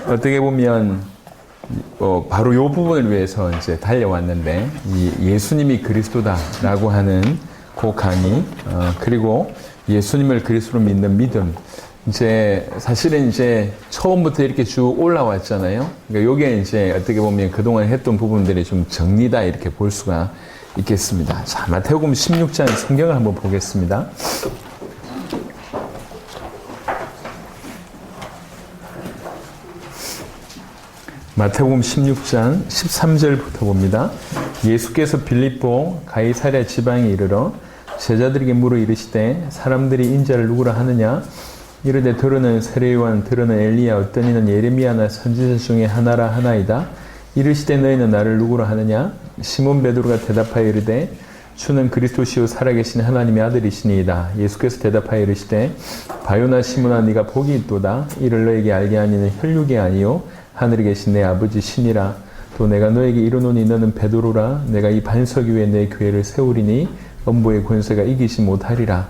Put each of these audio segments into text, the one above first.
어떻게 보면 바로 이 부분을 위해서 이제 달려왔는데, 이 예수님이 그리스도다라고 하는 그 강의, 그리고 예수님을 그리스도로 믿는 믿음. 이제 사실은 이제 처음부터 이렇게 쭉 올라왔잖아요. 그러니까 요게 이제 어떻게 보면 그동안 했던 부분들이 좀 정리다 이렇게 볼 수가 있겠습니다. 자, 마태복음 16장 성경을 한번 보겠습니다. 마태복음 16장 13절부터 봅니다. 예수께서 빌립보 가이사랴 지방에 이르러 제자들에게 물어 이르시되 사람들이 인자를 누구라 하느냐? 이르되 들으는 세례요한, 들으는 엘리야, 어떤 이는 예레미야나 선지자 중에 하나라 하나이다. 이르시되 너희는 나를 누구라 하느냐? 시몬 베드로가 대답하여 이르되 주는 그리스도시요 살아계신 하나님의 아들이시니이다. 예수께서 대답하여 이르시되 바요나 시몬아 네가 복이 있도다. 이를 너에게 알게 하니는 혈육이 아니요 하늘에 계신 내 아버지 신이라. 또 내가 너에게 이르노니 너는 베드로라. 내가 이 반석 위에 내 교회를 세우리니 음부의 권세가 이기지 못하리라.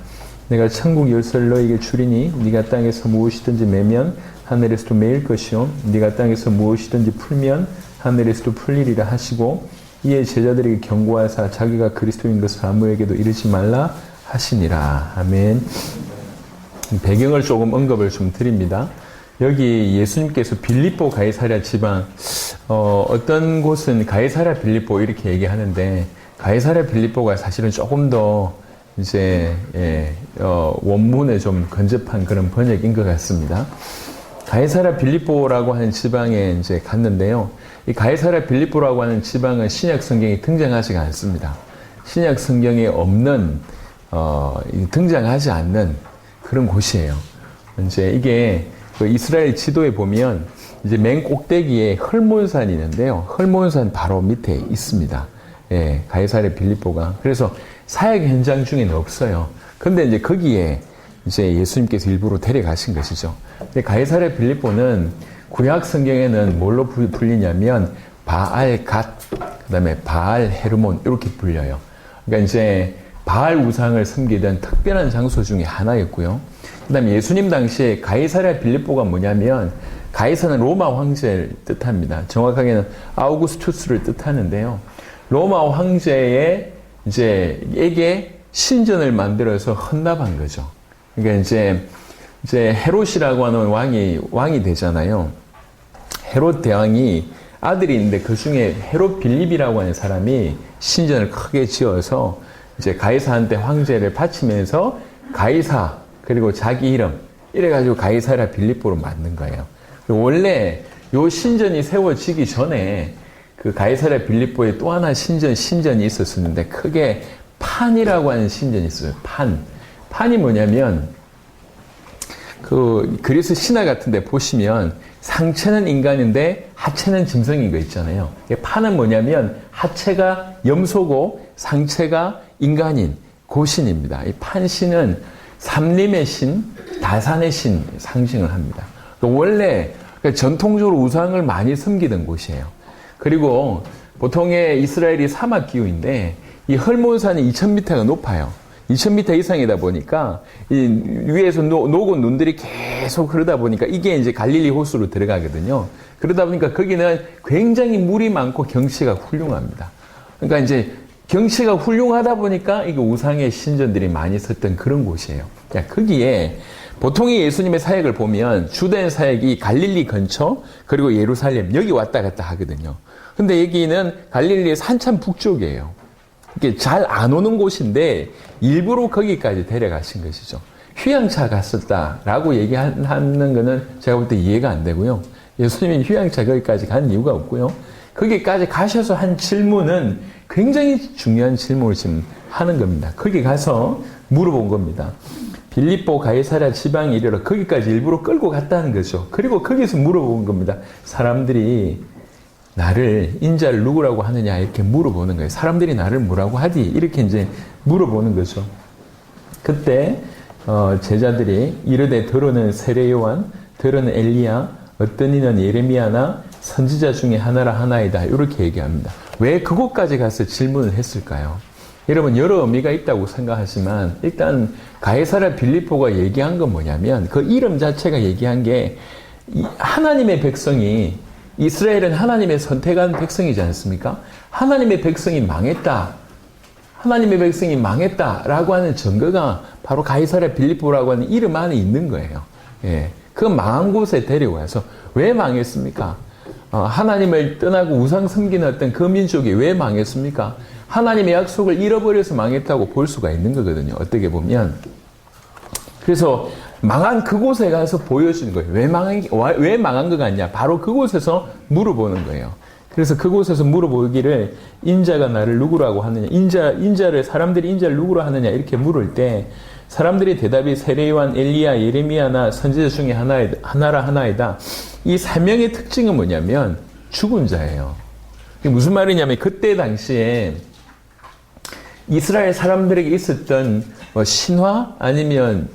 내가 천국 열쇠를 너에게 주리니 네가 땅에서 무엇이든지 매면 하늘에서도 매일 것이요 네가 땅에서 무엇이든지 풀면 하늘에서도 풀리리라 하시고, 이에 제자들에게 경고하사 자기가 그리스도인 것을 아무에게도 이르지 말라 하시니라. 아멘. 배경을 조금 언급을 좀 드립니다. 여기 예수님께서 빌립보 가이사랴 지방, 어떤 곳은 가이사랴 빌립보 이렇게 얘기하는데, 가이사랴 빌립보가 사실은 조금 더 이제 원문에 좀 근접한 그런 번역인 것 같습니다. 가이사랴 빌립보라고 하는 지방에 이제 갔는데요. 이 가이사랴 빌립보라고 하는 지방은 신약 성경에 등장하지가 않습니다. 신약 성경에 없는 등장하지 않는 그런 곳이에요. 이제 이게 그 이스라엘 지도에 보면 이제 맨 꼭대기에 헐몬산이 있는데요. 헐몬산 바로 밑에 있습니다. 예, 가이사랴 빌립보가. 그래서 사역 현장 중에는 없어요. 근데 이제 거기에 이제 예수님께서 일부러 데려가신 것이죠. 근데 가이사랴 빌립보는 구약 성경에는 뭘로 불리냐면 바알 갓, 그다음에 바알 헤르몬 이렇게 불려요. 그러니까 이제 바알 우상을 섬기던 특별한 장소 중에 하나였고요. 그다음에 예수님 당시에 가이사랴 빌립보가 뭐냐면, 가이사는 로마 황제를 뜻합니다. 정확하게는 아우구스투스를 뜻하는데요. 로마 황제의 에게 신전을 만들어서 헌납한 거죠. 그러니까 이제 헤롯이라고 하는 왕이 되잖아요. 헤롯 대왕이 아들이 있는데 그 중에 헤롯 빌립이라고 하는 사람이 신전을 크게 지어서 이제 가이사한테 황제를 바치면서 가이사 그리고 자기 이름 이래가지고 가이사랴 빌립보로 만든 거예요. 원래 요 신전이 세워지기 전에 그 가이사랴 빌립보에 또 하나 신전이 있었는데, 크게 판이라고 하는 신전이 있어요. 판이 뭐냐면, 그 그리스 신화 같은데 보시면 상체는 인간인데 하체는 짐승인 거 있잖아요. 판은 뭐냐면 하체가 염소고 상체가 인간인 고신입니다. 이 판신은 삼림의 신, 다산의 신 상징을 합니다. 원래 전통적으로 우상을 많이 섬기던 곳이에요. 그리고 보통의 이스라엘이 사막 기후인데 이 헐몬산이 2000m가 높아요. 2000m 이상이다 보니까 이 위에서 녹은 눈들이 계속 흐르다 보니까 이게 이제 갈릴리 호수로 들어가거든요. 그러다 보니까 거기는 굉장히 물이 많고 경치가 훌륭합니다. 그러니까 이제 경치가 훌륭하다 보니까 이게 우상의 신전들이 많이 있었던 그런 곳이에요. 거기에 보통의 예수님의 사역을 보면 주된 사역이 갈릴리 근처 그리고 예루살렘 여기 왔다 갔다 하거든요. 근데 여기는 갈릴리의 한참 북쪽이에요. 이게 잘 안 오는 곳인데 일부러 거기까지 데려가신 것이죠. 휴양차 갔었다라고 얘기하는 거는 제가 볼 때 이해가 안 되고요. 예수님이 휴양차 거기까지 간 이유가 없고요. 거기까지 가셔서 한 질문은 굉장히 중요한 질문을 지금 하는 겁니다. 거기 가서 물어본 겁니다. 빌립보 가이사랴 지방에 이르러 거기까지 일부러 끌고 갔다는 거죠. 그리고 거기서 물어본 겁니다. 사람들이 나를 인자를 누구라고 하느냐 이렇게 물어보는 거예요. 사람들이 나를 뭐라고 하디 이렇게 이제 물어보는 거죠. 그때 제자들이 이르되 들으는 세례요한, 들으는 엘리야, 어떤 이는 예레미야나 선지자 중에 하나라 하나이다 이렇게 얘기합니다. 왜 그곳까지 가서 질문을 했을까요? 여러분 여러 의미가 있다고 생각하지만 일단 가이사랴 빌립보가 얘기한 건 뭐냐면 그 이름 자체가 얘기한 게 하나님의 백성이, 이스라엘은 하나님의 선택한 백성이지 않습니까? 하나님의 백성이 망했다. 하나님의 백성이 망했다라고 하는 증거가 바로 가이사랴 빌립보라고 하는 이름 안에 있는 거예요. 예. 그 망한 곳에 데려와서 왜 망했습니까? 하나님을 떠나고 우상 섬기는 어떤 그 민족이 왜 망했습니까? 하나님의 약속을 잃어버려서 망했다고 볼 수가 있는 거거든요. 어떻게 보면. 그래서 망한 그곳에 가서 보여주는 거예요. 왜 망한 것 같냐? 바로 그곳에서 물어보는 거예요. 그래서 그곳에서 물어보기를 인자가 나를 누구라고 하느냐? 사람들이 인자를 누구로 하느냐? 이렇게 물을 때 사람들이 대답이 세례요한, 엘리야, 예레미야나 선지자 중에 하나이다. 이 세 명의 특징은 뭐냐면 죽은 자예요. 이게 무슨 말이냐면 그때 당시에 이스라엘 사람들에게 있었던 신화 아니면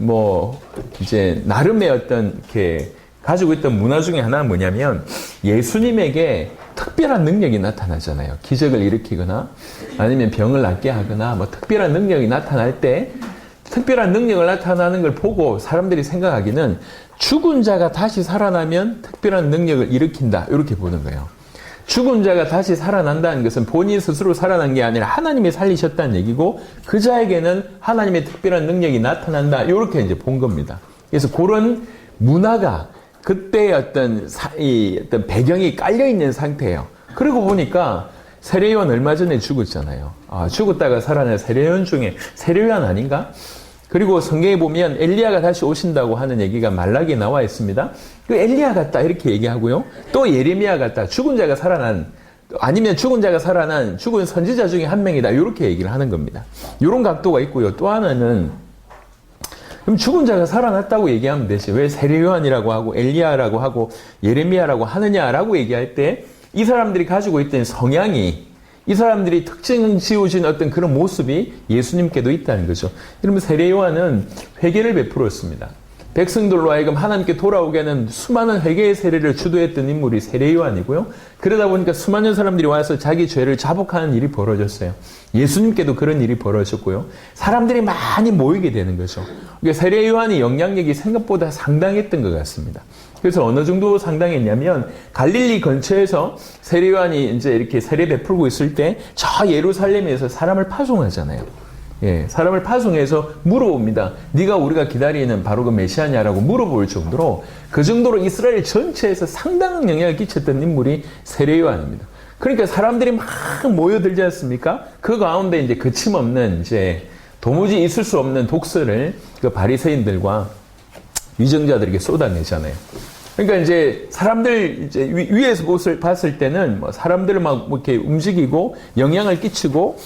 이제 나름의 어떤 이렇게 가지고 있던 문화 중에 하나는 뭐냐면 예수님에게 특별한 능력이 나타나잖아요. 기적을 일으키거나 아니면 병을 낫게 하거나 특별한 능력이 나타날 때 특별한 능력을 나타나는 걸 보고 사람들이 생각하기는 죽은 자가 다시 살아나면 특별한 능력을 일으킨다. 이렇게 보는 거예요. 죽은 자가 다시 살아난다는 것은 본인 스스로 살아난 게 아니라 하나님이 살리셨다는 얘기고 그 자에게는 하나님의 특별한 능력이 나타난다. 이렇게 이제 본 겁니다. 그래서 그런 문화가 그때의 어떤 배경이 깔려있는 상태예요. 그러고 보니까 세례요한 얼마 전에 죽었잖아요. 죽었다가 살아난 세례요한 중에 세례요한 아닌가? 그리고 성경에 보면 엘리야가 다시 오신다고 하는 얘기가 말라기에 나와 있습니다. 그 엘리야 같다 이렇게 얘기하고요. 또 예레미야 같다. 죽은 자가 살아난 아니면 죽은 자가 살아난 죽은 선지자 중에 한 명이다. 이렇게 얘기를 하는 겁니다. 이런 각도가 있고요. 또 하나는 그럼 죽은 자가 살아났다고 얘기하면 되지. 왜 세례요한이라고 하고 엘리야라고 하고 예레미야라고 하느냐라고 얘기할 때 이 사람들이 가지고 있던 성향이 이 사람들이 특징 지어진 어떤 그런 모습이 예수님께도 있다는 거죠. 그러면 세례요한은 회개를 베풀었습니다. 백성들로 하여금 하나님께 돌아오게 하는 수많은 회개의 세례를 주도했던 인물이 세례요한이고요. 그러다 보니까 수많은 사람들이 와서 자기 죄를 자복하는 일이 벌어졌어요. 예수님께도 그런 일이 벌어졌고요. 사람들이 많이 모이게 되는 거죠. 그러니까 세례요한의 영향력이 생각보다 상당했던 것 같습니다. 그래서 어느 정도 상당했냐면 갈릴리 근처에서 세례요한이 이제 이렇게 세례 베풀고 있을 때 저 예루살렘에서 사람을 파송하잖아요. 예, 사람을 파송해서 물어봅니다. 네가 우리가 기다리는 바로 그 메시아냐라고 물어볼 정도로 그 정도로 이스라엘 전체에서 상당한 영향을 끼쳤던 인물이 세례요한입니다. 그러니까 사람들이 막 모여들지 않습니까? 그 가운데 이제 거침없는 이제 도무지 있을 수 없는 독설을 그 바리새인들과 위정자들에게 쏟아내잖아요. 그러니까 이제 사람들 이제 위에서 봤을 때는 사람들을 막 이렇게 움직이고 영향을 끼치고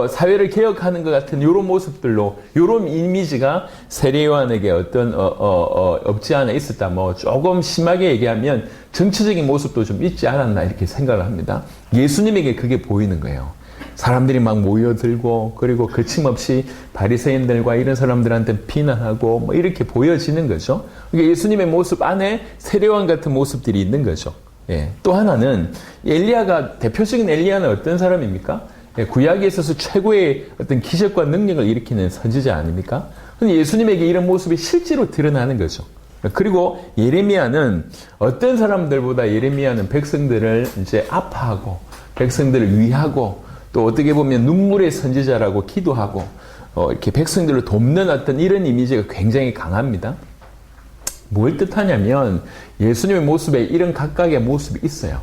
사회를 개혁하는 것 같은 이런 모습들로 이런 이미지가 세례요한에게 어떤 없지 않아 있었다. 조금 심하게 얘기하면 정치적인 모습도 좀 있지 않았나 이렇게 생각을 합니다. 예수님에게 그게 보이는 거예요. 사람들이 막 모여들고 그리고 거침없이 바리새인들과 이런 사람들한테 비난하고 이렇게 보여지는 거죠. 그러니까 예수님의 모습 안에 세례요한 같은 모습들이 있는 거죠. 예. 또 하나는 엘리야가 대표적인 엘리야는 어떤 사람입니까? 예, 구약에 있어서 최고의 어떤 기적과 능력을 일으키는 선지자 아닙니까? 근데 예수님에게 이런 모습이 실제로 드러나는 거죠. 그리고 예레미야는 어떤 사람들보다 예레미야는 백성들을 이제 아파하고 백성들을 위하고 또 어떻게 보면 눈물의 선지자라고 기도하고 이렇게 백성들을 돕는 어떤 이런 이미지가 굉장히 강합니다. 뭘 뜻하냐면 예수님의 모습에 이런 각각의 모습이 있어요.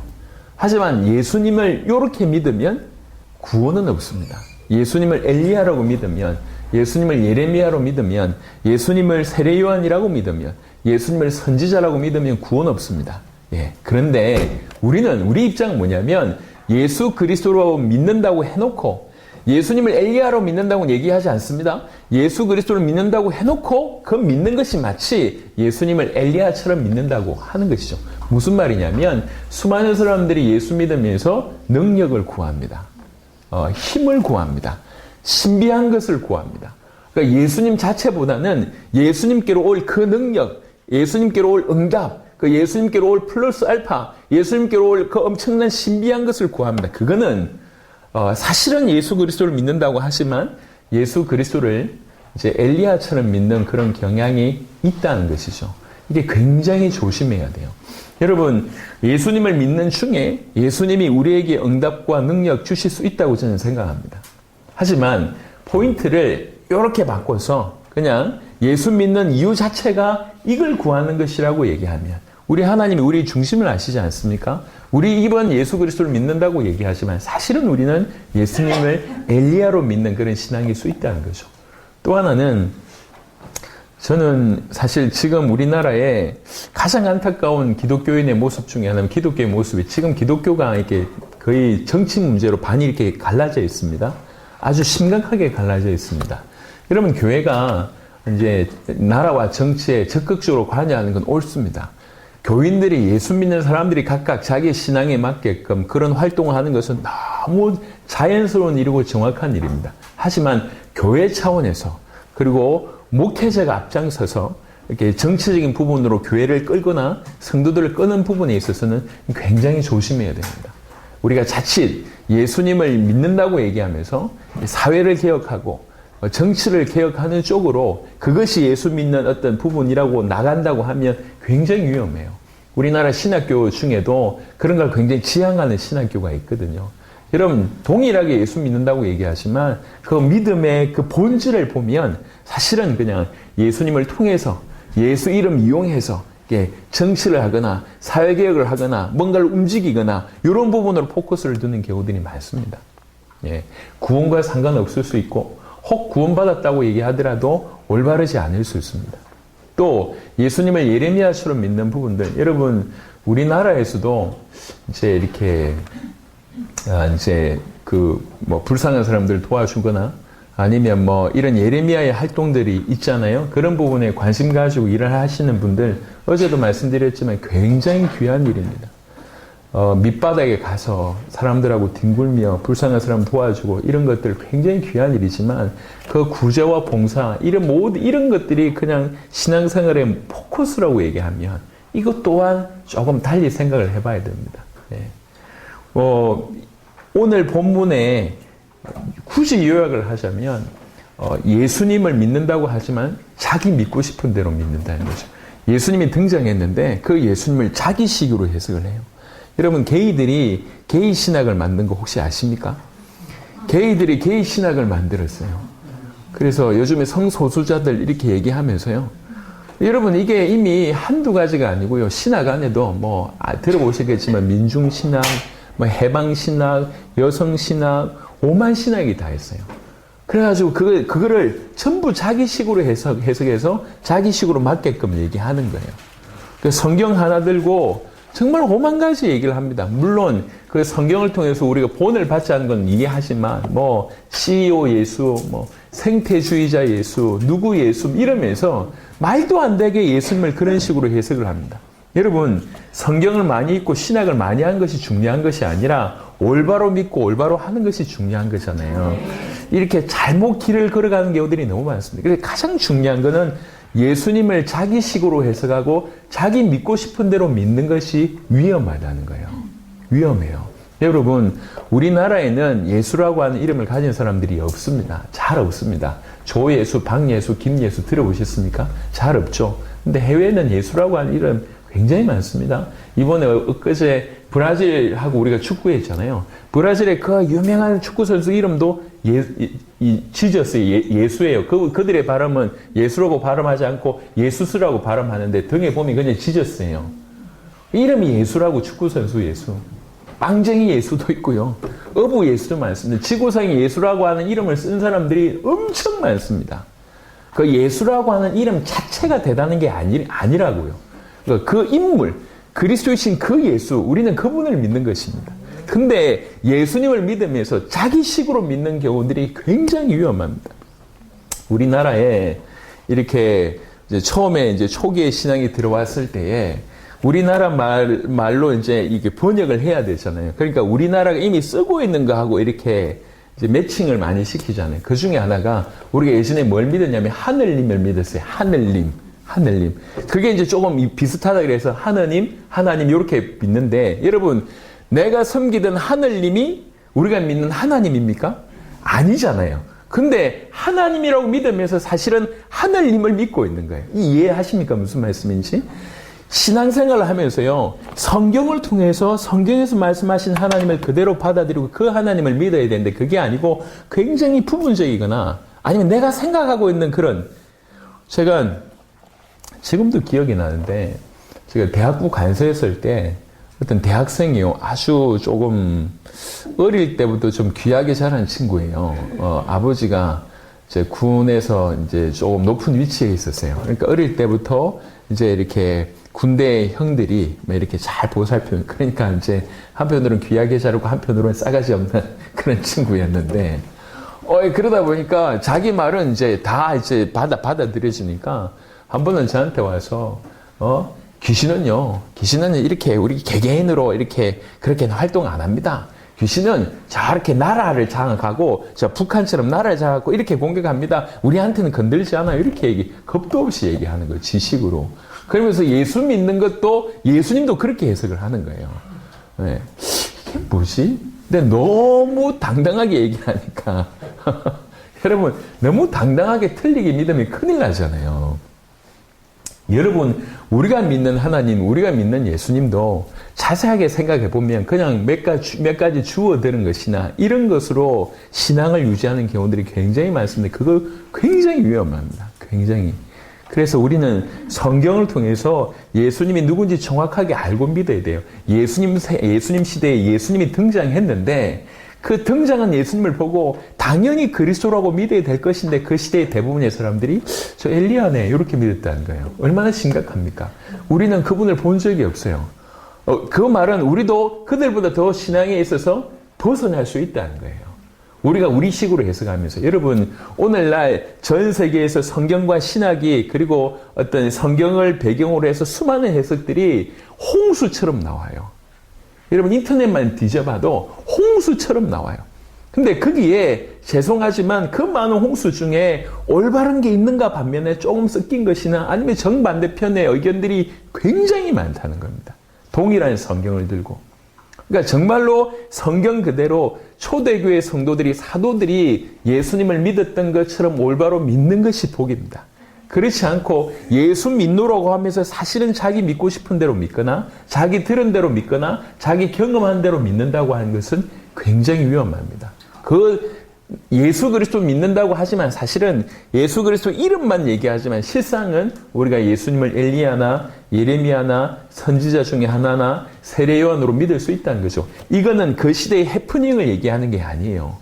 하지만 예수님을 이렇게 믿으면 구원은 없습니다. 예수님을 엘리야라고 믿으면 예수님을 예레미야로 믿으면 예수님을 세례요한이라고 믿으면 예수님을 선지자라고 믿으면 구원 없습니다. 예. 그런데 우리 입장은 뭐냐면 예수 그리스도로 믿는다고 해놓고 예수님을 엘리야로 믿는다고 얘기하지 않습니다. 예수 그리스도를 믿는다고 해놓고 그 믿는 것이 마치 예수님을 엘리야처럼 믿는다고 하는 것이죠. 무슨 말이냐면 수많은 사람들이 예수 믿으면서 능력을 구합니다. 힘을 구합니다. 신비한 것을 구합니다. 그러니까 예수님 자체보다는 예수님께로 올 그 능력, 예수님께로 올 응답, 그 예수님께로 올 플러스 알파, 예수님께로 올 그 엄청난 신비한 것을 구합니다. 그거는 사실은 예수 그리스도를 믿는다고 하지만 예수 그리스도를 이제 엘리야처럼 믿는 그런 경향이 있다는 것이죠. 이게 굉장히 조심해야 돼요. 여러분, 예수님을 믿는 중에 예수님이 우리에게 응답과 능력 주실 수 있다고 저는 생각합니다. 하지만 포인트를 이렇게 바꿔서 그냥 예수 믿는 이유 자체가 이걸 구하는 것이라고 얘기하면 우리 하나님이 우리 중심을 아시지 않습니까? 우리 이번 예수 그리스도를 믿는다고 얘기하지만 사실은 우리는 예수님을 엘리야로 믿는 그런 신앙일 수 있다는 거죠. 또 하나는 저는 사실 지금 우리나라에 가장 안타까운 기독교인의 모습 중에 하나는 기독교의 모습이 지금 기독교가 이렇게 거의 정치 문제로 반이 이렇게 갈라져 있습니다. 아주 심각하게 갈라져 있습니다. 여러분, 교회가 이제 나라와 정치에 적극적으로 관여하는 건 옳습니다. 교인들이 예수 믿는 사람들이 각각 자기 신앙에 맞게끔 그런 활동을 하는 것은 너무 자연스러운 일이고 정확한 일입니다. 하지만 교회 차원에서 그리고 목회자가 앞장서서 이렇게 정치적인 부분으로 교회를 끌거나 성도들을 끄는 부분에 있어서는 굉장히 조심해야 됩니다. 우리가 자칫 예수님을 믿는다고 얘기하면서 사회를 개혁하고 정치를 개혁하는 쪽으로 그것이 예수 믿는 어떤 부분이라고 나간다고 하면 굉장히 위험해요. 우리나라 신학교 중에도 그런 걸 굉장히 지향하는 신학교가 있거든요. 여러분, 동일하게 예수 믿는다고 얘기하지만 그 믿음의 그 본질을 보면 사실은 그냥 예수님을 통해서 예수 이름 이용해서 정치를 하거나 사회개혁을 하거나 뭔가를 움직이거나 이런 부분으로 포커스를 두는 경우들이 많습니다. 예, 구원과 상관없을 수 있고 혹 구원받았다고 얘기하더라도 올바르지 않을 수 있습니다. 또 예수님을 예레미야처럼 믿는 부분들, 여러분 우리나라에서도 이제 이렇게 이제 불쌍한 사람들 도와주거나 아니면 이런 예레미야의 활동들이 있잖아요. 그런 부분에 관심 가지고 일을 하시는 분들, 어제도 말씀드렸지만 굉장히 귀한 일입니다. 밑바닥에 가서 사람들하고 뒹굴며 불쌍한 사람 도와주고 이런 것들 굉장히 귀한 일이지만 그 구제와 봉사 이런 것들이 그냥 신앙생활의 포커스라고 얘기하면 이것 또한 조금 달리 생각을 해봐야 됩니다. 네. 오늘 본문에 굳이 요약을 하자면 예수님을 믿는다고 하지만 자기 믿고 싶은 대로 믿는다는 거죠. 예수님이 등장했는데 그 예수님을 자기식으로 해석을 해요. 여러분, 게이들이 게이 신학을 만든 거 혹시 아십니까? 게이들이 게이 신학을 만들었어요. 그래서 요즘에 성소수자들 이렇게 얘기하면서요. 여러분, 이게 이미 한두 가지가 아니고요. 신학 안에도 들어보시겠지만 민중신학, 해방신학, 여성신학, 오만 신학이 다 있어요. 그래가지고 그거를 전부 자기식으로 해석해서 자기식으로 맞게끔 얘기하는 거예요. 그 성경 하나 들고 정말 오만 가지 얘기를 합니다. 물론 그 성경을 통해서 우리가 본을 받지 않은 건 이해하지만 CEO 예수, 생태주의자 예수, 누구 예수 이러면서 말도 안 되게 예수님을 그런 식으로 해석을 합니다. 여러분, 성경을 많이 읽고 신학을 많이 한 것이 중요한 것이 아니라 올바로 믿고 올바로 하는 것이 중요한 거잖아요. 이렇게 잘못 길을 걸어가는 경우들이 너무 많습니다. 그래서 가장 중요한 거는 예수님을 자기식으로 해석하고 자기 믿고 싶은 대로 믿는 것이 위험하다는 거예요. 위험해요. 여러분, 우리나라에는 예수라고 하는 이름을 가진 사람들이 없습니다. 잘 없습니다. 조예수, 박예수, 김예수 들어보셨습니까? 잘 없죠. 근데 해외에는 예수라고 하는 이름 굉장히 많습니다. 이번에 엊그제 브라질하고 우리가 축구했잖아요. 브라질의 그 유명한 축구 선수 이름도 지저스의 예수예요. 그들의 발음은 예수라고 발음하지 않고 예수스라고 발음하는데 등에 보면 그냥 지저스예요. 이름이 예수라고 축구 선수 예수. 빵쟁이 예수도 있고요. 어부 예수도 많습니다. 지구상에 예수라고 하는 이름을 쓴 사람들이 엄청 많습니다. 그 예수라고 하는 이름 자체가 대단한 게 아니라고요. 그러니까 그 인물, 그리스도이신 그 예수, 우리는 그분을 믿는 것입니다. 근데 예수님을 믿으면서 자기식으로 믿는 경우들이 굉장히 위험합니다. 우리나라에 이렇게 처음에 이제 초기에 신앙이 들어왔을 때에 우리나라 말로 이제 이게 번역을 해야 되잖아요. 그러니까 우리나라가 이미 쓰고 있는 거하고 이렇게 이제 매칭을 많이 시키잖아요. 그 중에 하나가 우리가 예전에 뭘 믿었냐면 하늘님을 믿었어요. 하늘님. 그게 이제 조금 비슷하다 그래서 하나님 이렇게 믿는데 여러분, 내가 섬기던 하늘님이 우리가 믿는 하나님입니까? 아니잖아요. 근데 하나님이라고 믿으면서 사실은 하늘님을 믿고 있는 거예요. 이해하십니까? 무슨 말씀인지? 신앙생활을 하면서요, 성경을 통해서 성경에서 말씀하신 하나님을 그대로 받아들이고 그 하나님을 믿어야 되는데 그게 아니고 굉장히 부분적이거나 아니면 내가 생각하고 있는 그런, 제가 지금도 기억이 나는데 제가 대학부 간서했을 때 어떤 대학생이요, 아주 조금 어릴 때부터 좀 귀하게 자란 친구예요. 아버지가 이제 군에서 이제 조금 높은 위치에 있었어요. 그러니까 어릴 때부터 이제 이렇게 군대 형들이 이렇게 잘 보살펴, 그러니까 이제 한편으로는 귀하게 자르고 한편으로는 싸가지 없는 그런 친구였는데, 그러다 보니까 자기 말은 이제 다 이제 받아들여지니까 한 번은 저한테 와서, 귀신은 이렇게 우리 개개인으로 이렇게 그렇게는 활동 안 합니다. 귀신은 저렇게 나라를 장악하고, 저 북한처럼 나라를 장악하고 이렇게 공격합니다. 우리한테는 건들지 않아요. 이렇게 겁도 없이 얘기하는 거예요. 지식으로. 그러면서 예수 믿는 것도 예수님도 그렇게 해석을 하는 거예요. 네. 이게 뭐지? 근데 너무 당당하게 얘기하니까 여러분, 너무 당당하게 틀리게 믿으면 큰일 나잖아요. 여러분, 우리가 믿는 하나님, 우리가 믿는 예수님도 자세하게 생각해 보면 그냥 몇 가지 주어드는 것이나 이런 것으로 신앙을 유지하는 경우들이 굉장히 많습니다. 그거 굉장히 위험합니다. 굉장히. 그래서 우리는 성경을 통해서 예수님이 누군지 정확하게 알고 믿어야 돼요. 예수님 시대에 예수님이 등장했는데 그 등장한 예수님을 보고 당연히 그리스도라고 믿어야 될 것인데 그 시대의 대부분의 사람들이 저 엘리야네 이렇게 믿었다는 거예요. 얼마나 심각합니까? 우리는 그분을 본 적이 없어요. 그 말은 우리도 그들보다 더 신앙에 있어서 벗어날 수 있다는 거예요. 우리가 우리식으로 해석하면서, 여러분, 오늘날 전 세계에서 성경과 신학이, 그리고 어떤 성경을 배경으로 해서 수많은 해석들이 홍수처럼 나와요. 여러분, 인터넷만 뒤져봐도 홍수처럼 나와요. 근데 거기에 죄송하지만 그 많은 홍수 중에 올바른 게 있는가 반면에 조금 섞인 것이나 아니면 정반대편의 의견들이 굉장히 많다는 겁니다. 동일한 성경을 들고. 그러니까 정말로 성경 그대로 초대교회 성도들이, 사도들이 예수님을 믿었던 것처럼 올바로 믿는 것이 복입니다. 그렇지 않고 예수 믿노라고 하면서 사실은 자기 믿고 싶은 대로 믿거나 자기 들은 대로 믿거나 자기 경험한 대로 믿는다고 하는 것은 굉장히 위험합니다. 예수 그리스도 믿는다고 하지만 사실은 예수 그리스도 이름만 얘기하지만 실상은 우리가 예수님을 엘리야나 예레미야나 선지자 중에 하나나 세례 요한으로 믿을 수 있다는 거죠. 이거는 그 시대의 해프닝을 얘기하는 게 아니에요.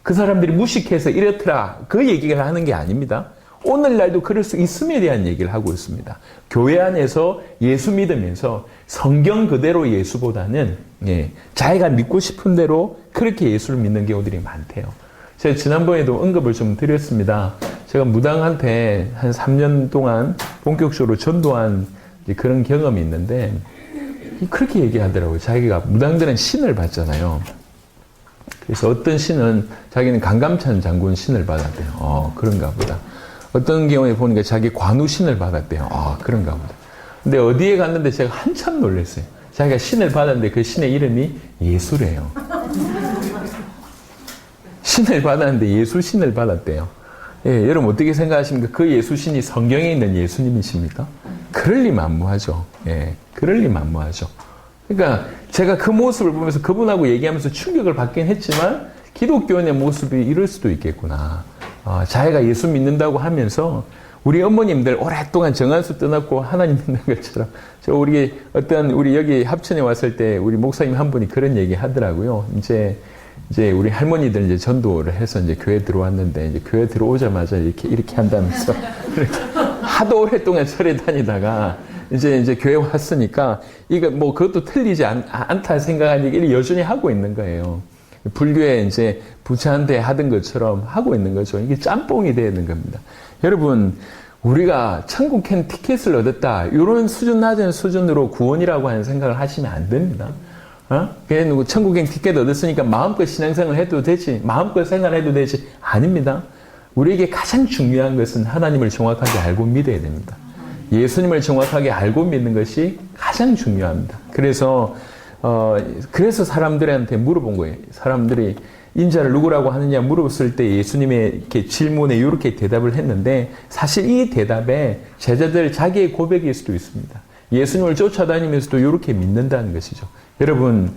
그 사람들이 무식해서 이렇더라 그 얘기를 하는 게 아닙니다. 오늘날도 그럴 수 있음에 대한 얘기를 하고 있습니다. 교회 안에서 예수 믿으면서 성경 그대로 예수보다는 자기가 믿고 싶은 대로 그렇게 예수를 믿는 경우들이 많대요. 제가 지난번에도 언급을 좀 드렸습니다. 제가 무당한테 한 3년 동안 본격적으로 전도한 그런 경험이 있는데 그렇게 얘기하더라고요. 자기가 무당들은 신을 받잖아요. 그래서 어떤 신은 자기는 강감찬 장군 신을 받았대요. 그런가 보다. 어떤 경우에 보니까 자기 관우 신을 받았대요. 그런가 보다. 근데 어디에 갔는데 제가 한참 놀랐어요. 자기가 신을 받았는데 그 신의 이름이 예수래요. 신을 받았는데 예수 신을 받았대요. 여러분 어떻게 생각하십니까? 그 예수신이 성경에 있는 예수님이십니까? 그럴 리 만무하죠. 그럴 리 만무하죠. 그러니까 제가 그 모습을 보면서 그분하고 얘기하면서 충격을 받긴 했지만 기독교인의 모습이 이럴 수도 있겠구나. 자기가 예수 믿는다고 하면서 우리 어머님들 오랫동안 정한수 떠났고 하나님 믿는 것처럼 우리 여기 합천에 왔을 때 우리 목사님 한 분이 그런 얘기 하더라고요. 이제 우리 할머니들 이제 전도를 해서 이제 교회 들어왔는데 이제 교회 들어오자마자 이렇게 한다면서 하도 오랫동안 절에 다니다가 이제 교회 왔으니까 이거 뭐 그것도 틀리지 않다 생각하는 얘기를 여전히 하고 있는 거예요. 불교에 이제 부처한테 하던 것처럼 하고 있는 거죠. 이게 짬뽕이 되는 겁니다. 여러분, 우리가 천국행 티켓을 얻었다. 이런 수준 낮은 수준으로 구원이라고 하는 생각을 하시면 안 됩니다. 그냥 천국행 티켓 얻었으니까 마음껏 신앙생활 해도 되지, 마음껏 생활해도 되지. 아닙니다. 우리에게 가장 중요한 것은 하나님을 정확하게 알고 믿어야 됩니다. 예수님을 정확하게 알고 믿는 것이 가장 중요합니다. 그래서 사람들한테 물어본 거예요. 사람들이 인자를 누구라고 하느냐 물었을 때 예수님의 이렇게 질문에 이렇게 대답을 했는데 사실 이 대답에 제자들 자기의 고백일 수도 있습니다. 예수님을 쫓아다니면서도 이렇게 믿는다는 것이죠. 여러분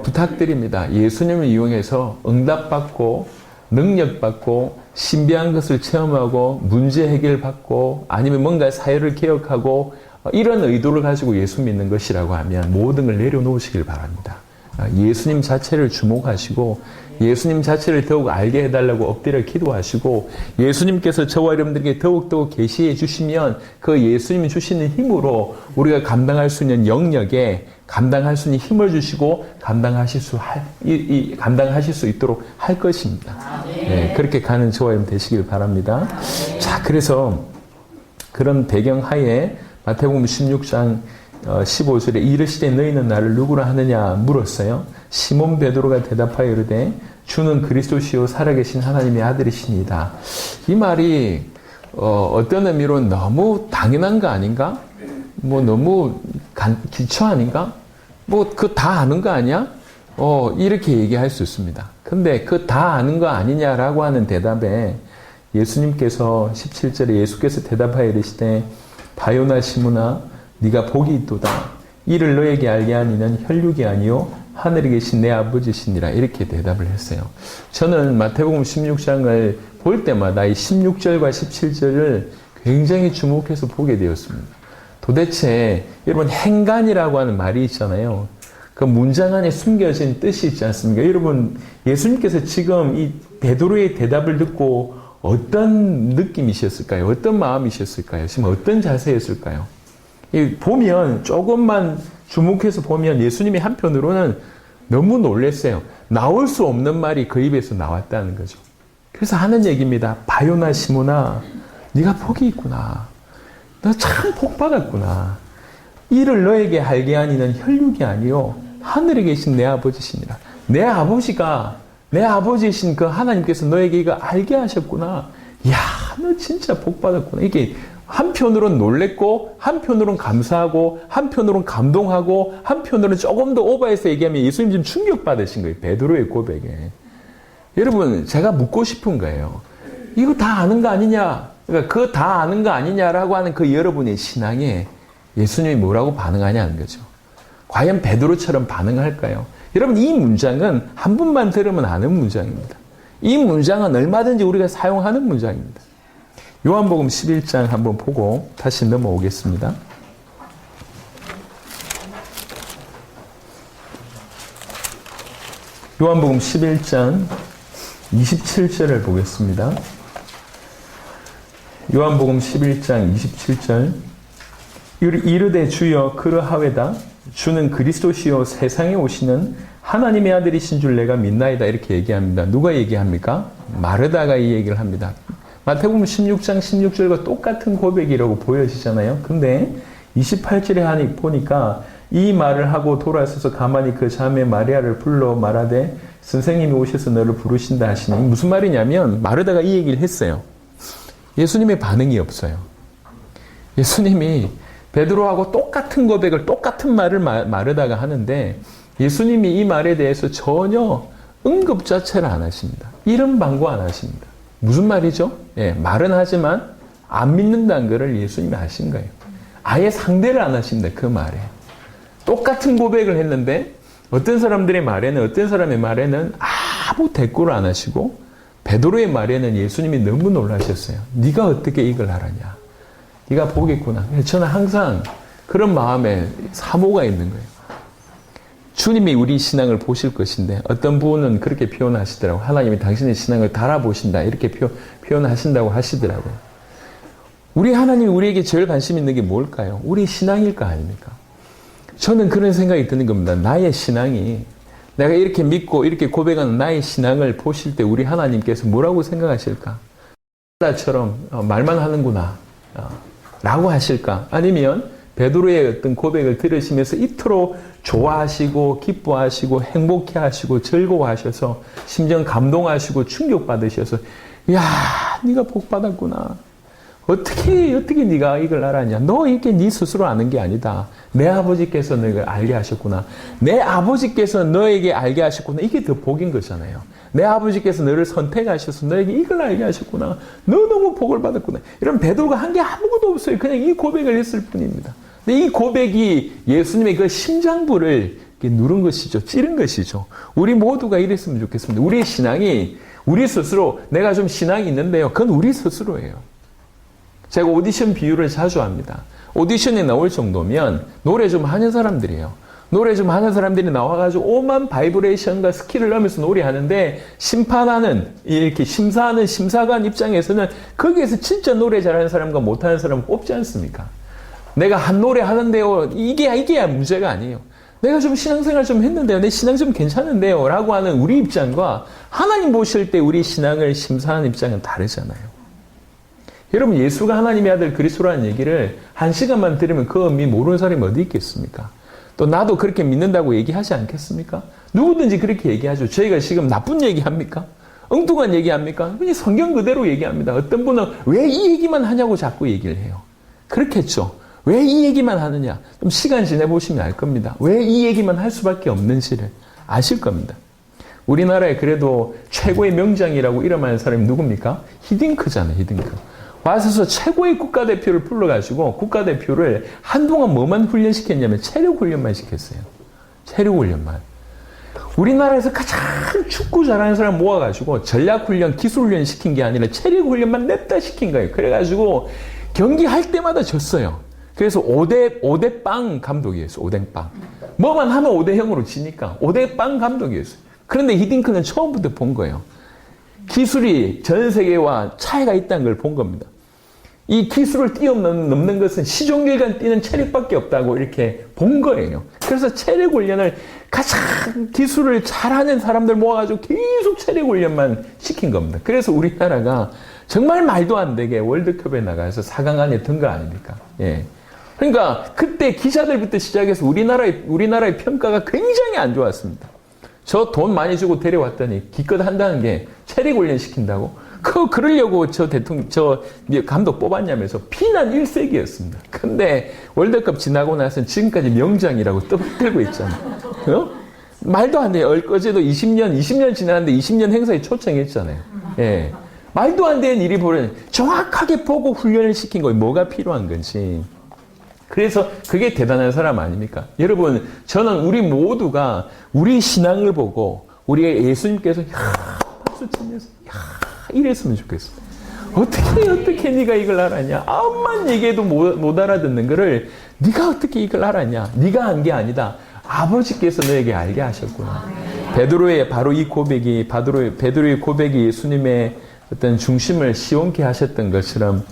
부탁드립니다. 예수님을 이용해서 응답받고 능력받고 신비한 것을 체험하고 문제 해결받고 아니면 뭔가 사회를 개혁하고 이런 의도를 가지고 예수 믿는 것이라고 하면 모든 걸 내려놓으시길 바랍니다. 예수님 자체를 주목하시고 예수님 자체를 더욱 알게 해달라고 엎드려 기도하시고 예수님께서 저와 여러분들에게 더욱더욱 계시해 주시면 그 예수님이 주시는 힘으로 우리가 감당할 수 있는 영역에 감당할 수 있는 힘을 주시고 감당하실 수 있도록 할 것입니다. 네, 그렇게 가는 저와 여러분 되시길 바랍니다. 자, 그래서 그런 배경 하에 마태복음 16장 15절에 이르시되 너희는 나를 누구라 하느냐 물었어요. 시몬 베드로가 대답하여 이르되 주는 그리스도시요 살아계신 하나님의 아들이시니이다. 이 말이 어떤 의미로는 너무 당연한 거 아닌가? 뭐 너무 기초 아닌가? 뭐 그 다 아는 거 아니야? 이렇게 얘기할 수 있습니다. 근데 그 다 아는 거 아니냐라고 하는 대답에 예수님께서 17절에 예수께서 대답하여 이르시되 바요나 시므나 네가 복이 있도다. 이를 너에게 알게 하니는 혈육이 아니요 하늘에 계신 내 아버지시니라. 이렇게 대답을 했어요. 저는 마태복음 16장을 볼 때마다 이 16절과 17절을 굉장히 주목해서 보게 되었습니다. 도대체 여러분 행간이라고 하는 말이 있잖아요. 그 문장 안에 숨겨진 뜻이 있지 않습니까? 여러분 예수님께서 지금 이 베드로의 대답을 듣고 어떤 느낌이셨을까요? 어떤 마음이셨을까요? 지금 어떤 자세였을까요? 보면 조금만 주목해서 보면 예수님이 한편으로는 너무 놀랐어요. 나올 수 없는 말이 그 입에서 나왔다는 거죠. 그래서 하는 얘기입니다. 바요나 시모나 네가 복이 있구나. 너 참 복 받았구나. 이를 너에게 알게 하니는 혈육이 아니요 하늘에 계신 내 아버지시니라. 내 아버지가 내 아버지이신 그 하나님께서 너에게 이거 알게 하셨구나. 이야, 너 진짜 복 받았구나. 이게 한편으로는 놀랬고 한편으로는 감사하고 한편으로는 감동하고 한편으로는 조금 더 오버해서 얘기하면 예수님 좀 충격받으신 거예요. 베드로의 고백에. 여러분 제가 묻고 싶은 거예요. 이거 다 아는 거 아니냐? 그러니까 그 다 아는 거 아니냐라고 하는 그 여러분의 신앙에 예수님이 뭐라고 반응하냐는 거죠. 과연 베드로처럼 반응할까요? 여러분 이 문장은 한 번만 들으면 아는 문장입니다. 이 문장은 얼마든지 우리가 사용하는 문장입니다. 요한복음 11장 한번 보고 다시 넘어오겠습니다. 요한복음 11장 27절을 보겠습니다. 요한복음 11장 27절 이르되 주여 그러하외다 주는 그리스도시요 세상에 오시는 하나님의 아들이신 줄 내가 믿나이다. 이렇게 얘기합니다. 누가 얘기합니까? 마르다가 이 얘기를 합니다. 마태복음 16장 16절과 똑같은 고백이라고 보여지잖아요. 근데 28절에 하니 보니까 이 말을 하고 돌아서서 가만히 그 자매 마리아를 불러 말하되 선생님이 오셔서 너를 부르신다 하시니 무슨 말이냐면 마르다가 이 얘기를 했어요. 예수님의 반응이 없어요. 예수님이 베드로하고 똑같은 고백을 똑같은 말을 마르다가 하는데 예수님이 이 말에 대해서 전혀 언급 자체를 안 하십니다. 이름 방구 안 하십니다. 무슨 말이죠? 말은 하지만 안 믿는다는 것을 예수님이 하신 거예요. 아예 상대를 안 하십니다. 그 말에. 똑같은 고백을 했는데 어떤 사람들의 말에는 어떤 사람의 말에는 아무 대꾸를 안 하시고 베드로의 말에는 예수님이 너무 놀라셨어요. 네가 어떻게 이걸 알았냐? 네가 보겠구나. 저는 항상 그런 마음에 사모가 있는 거예요. 주님이 우리 신앙을 보실 것인데 어떤 분은 그렇게 표현하시더라고요. 하나님이 당신의 신앙을 달아보신다. 이렇게 표현하신다고 하시더라고요. 우리 하나님이 우리에게 제일 관심 있는 게 뭘까요? 우리 신앙일 거 아닙니까? 저는 그런 생각이 드는 겁니다. 나의 신앙이 내가 이렇게 믿고 이렇게 고백하는 나의 신앙을 보실 때 우리 하나님께서 뭐라고 생각하실까? 나처럼 말만 하는구나 라고 하실까? 아니면 베드로의 어떤 고백을 들으시면서 이토록 좋아하시고 기뻐하시고 행복해하시고 즐거워하셔서 심지어 감동하시고 충격받으셔서 야 네가 복 받았구나. 어떻게 네가 이걸 알았냐? 너 이게 네 스스로 아는 게 아니다. 내 아버지께서 너를 알게 하셨구나. 내 아버지께서 너에게 알게 하셨구나. 이게 더 복인 거잖아요. 내 아버지께서 너를 선택하셔서 너에게 이걸 알게 하셨구나. 너 너무 복을 받았구나. 이런 베드로가 한 게 아무것도 없어요. 그냥 이 고백을 했을 뿐입니다. 근데 이 고백이 예수님의 그 심장부를 누른 것이죠. 찌른 것이죠. 우리 모두가 이랬으면 좋겠습니다. 우리의 신앙이 우리 스스로 내가 좀 신앙이 있는데요. 그건 우리 스스로예요. 제가 오디션 비유를 자주 합니다. 오디션에 나올 정도면 노래 좀 하는 사람들이에요. 노래 좀 하는 사람들이 나와가지고 오만 바이브레이션과 스킬을 넣으면서 노래하는데 심판하는 이렇게 심사하는 심사관 입장에서는 거기에서 진짜 노래 잘하는 사람과 못하는 사람을 뽑지 않습니까? 내가 한 노래 하는데요. 이게 문제가 아니에요. 내가 좀 신앙생활 좀 했는데요. 내 신앙 좀 괜찮은데요. 라고 하는 우리 입장과 하나님 보실 때 우리 신앙을 심사하는 입장은 다르잖아요. 여러분, 예수가 하나님의 아들 그리스도라는 얘기를 한 시간만 들으면 그 의미 모르는 사람이 어디 있겠습니까? 또 나도 그렇게 믿는다고 얘기하지 않겠습니까? 누구든지 그렇게 얘기하죠. 저희가 지금 나쁜 얘기합니까? 엉뚱한 얘기합니까? 그냥 성경 그대로 얘기합니다. 어떤 분은 왜 이 얘기만 하냐고 자꾸 얘기를 해요. 그렇겠죠. 왜 이 얘기만 하느냐? 좀 시간 지내보시면 알 겁니다. 왜 이 얘기만 할 수밖에 없는지를 아실 겁니다. 우리나라에 그래도 최고의 명장이라고 이름하는 사람이 누굽니까? 히딩크잖아요, 히딩크. 와서 최고의 국가대표를 불러가지고 국가대표를 한동안 뭐만 훈련시켰냐면 체력훈련만 시켰어요. 체력훈련만. 우리나라에서 가장 축구 잘하는 사람 모아가지고 전략훈련, 기술훈련 시킨 게 아니라 체력훈련만 냅다 시킨 거예요. 그래가지고 경기할 때마다 졌어요. 그래서 5대 빵 감독이었어요. 5대 빵. 뭐만 하면 5대 0으로 지니까 5대 빵 감독이었어요. 그런데 히딩크는 처음부터 본 거예요. 기술이 전 세계와 차이가 있다는 걸 본 겁니다. 이 기술을 뛰어넘는 것은 시종일관 뛰는 체력밖에 없다고 이렇게 본 거예요. 그래서 체력 훈련을 가장 기술을 잘하는 사람들 모아가지고 계속 체력 훈련만 시킨 겁니다. 그래서 우리나라가 정말 말도 안 되게 월드컵에 나가서 4강 안에 든 거 아닙니까? 예. 그러니까 그때 기자들부터 시작해서 우리나라의 평가가 굉장히 안 좋았습니다. 저 돈 많이 주고 데려왔더니 기껏 한다는 게 체력 훈련 시킨다고? 그러려고 저 감독 뽑았냐면서 비난 일색이었습니다. 근데 월드컵 지나고 나서는 지금까지 명장이라고 떠들고 있잖아요. 어? 말도 안 돼요. 어제도 20년 지났는데 20년 행사에 초청했잖아요. 예. 말도 안 되는 일이 벌어진 정확하게 보고 훈련을 시킨 거예요. 뭐가 필요한 건지. 그래서 그게 대단한 사람 아닙니까? 여러분, 저는 우리 모두가 우리 신앙을 보고 우리의 예수님께서 박수 치면서 이랬으면 좋겠어요. 어떻게 네가 이걸 알았냐? 암만 얘기해도 못 알아듣는 거를 네가 어떻게 이걸 알았냐? 네가 한 게 아니다. 아버지께서 너에게 알게 하셨구나. 베드로의 바로 이 고백이 베드로의 고백이 예수님의 어떤 중심을 시원케 하셨던 것처럼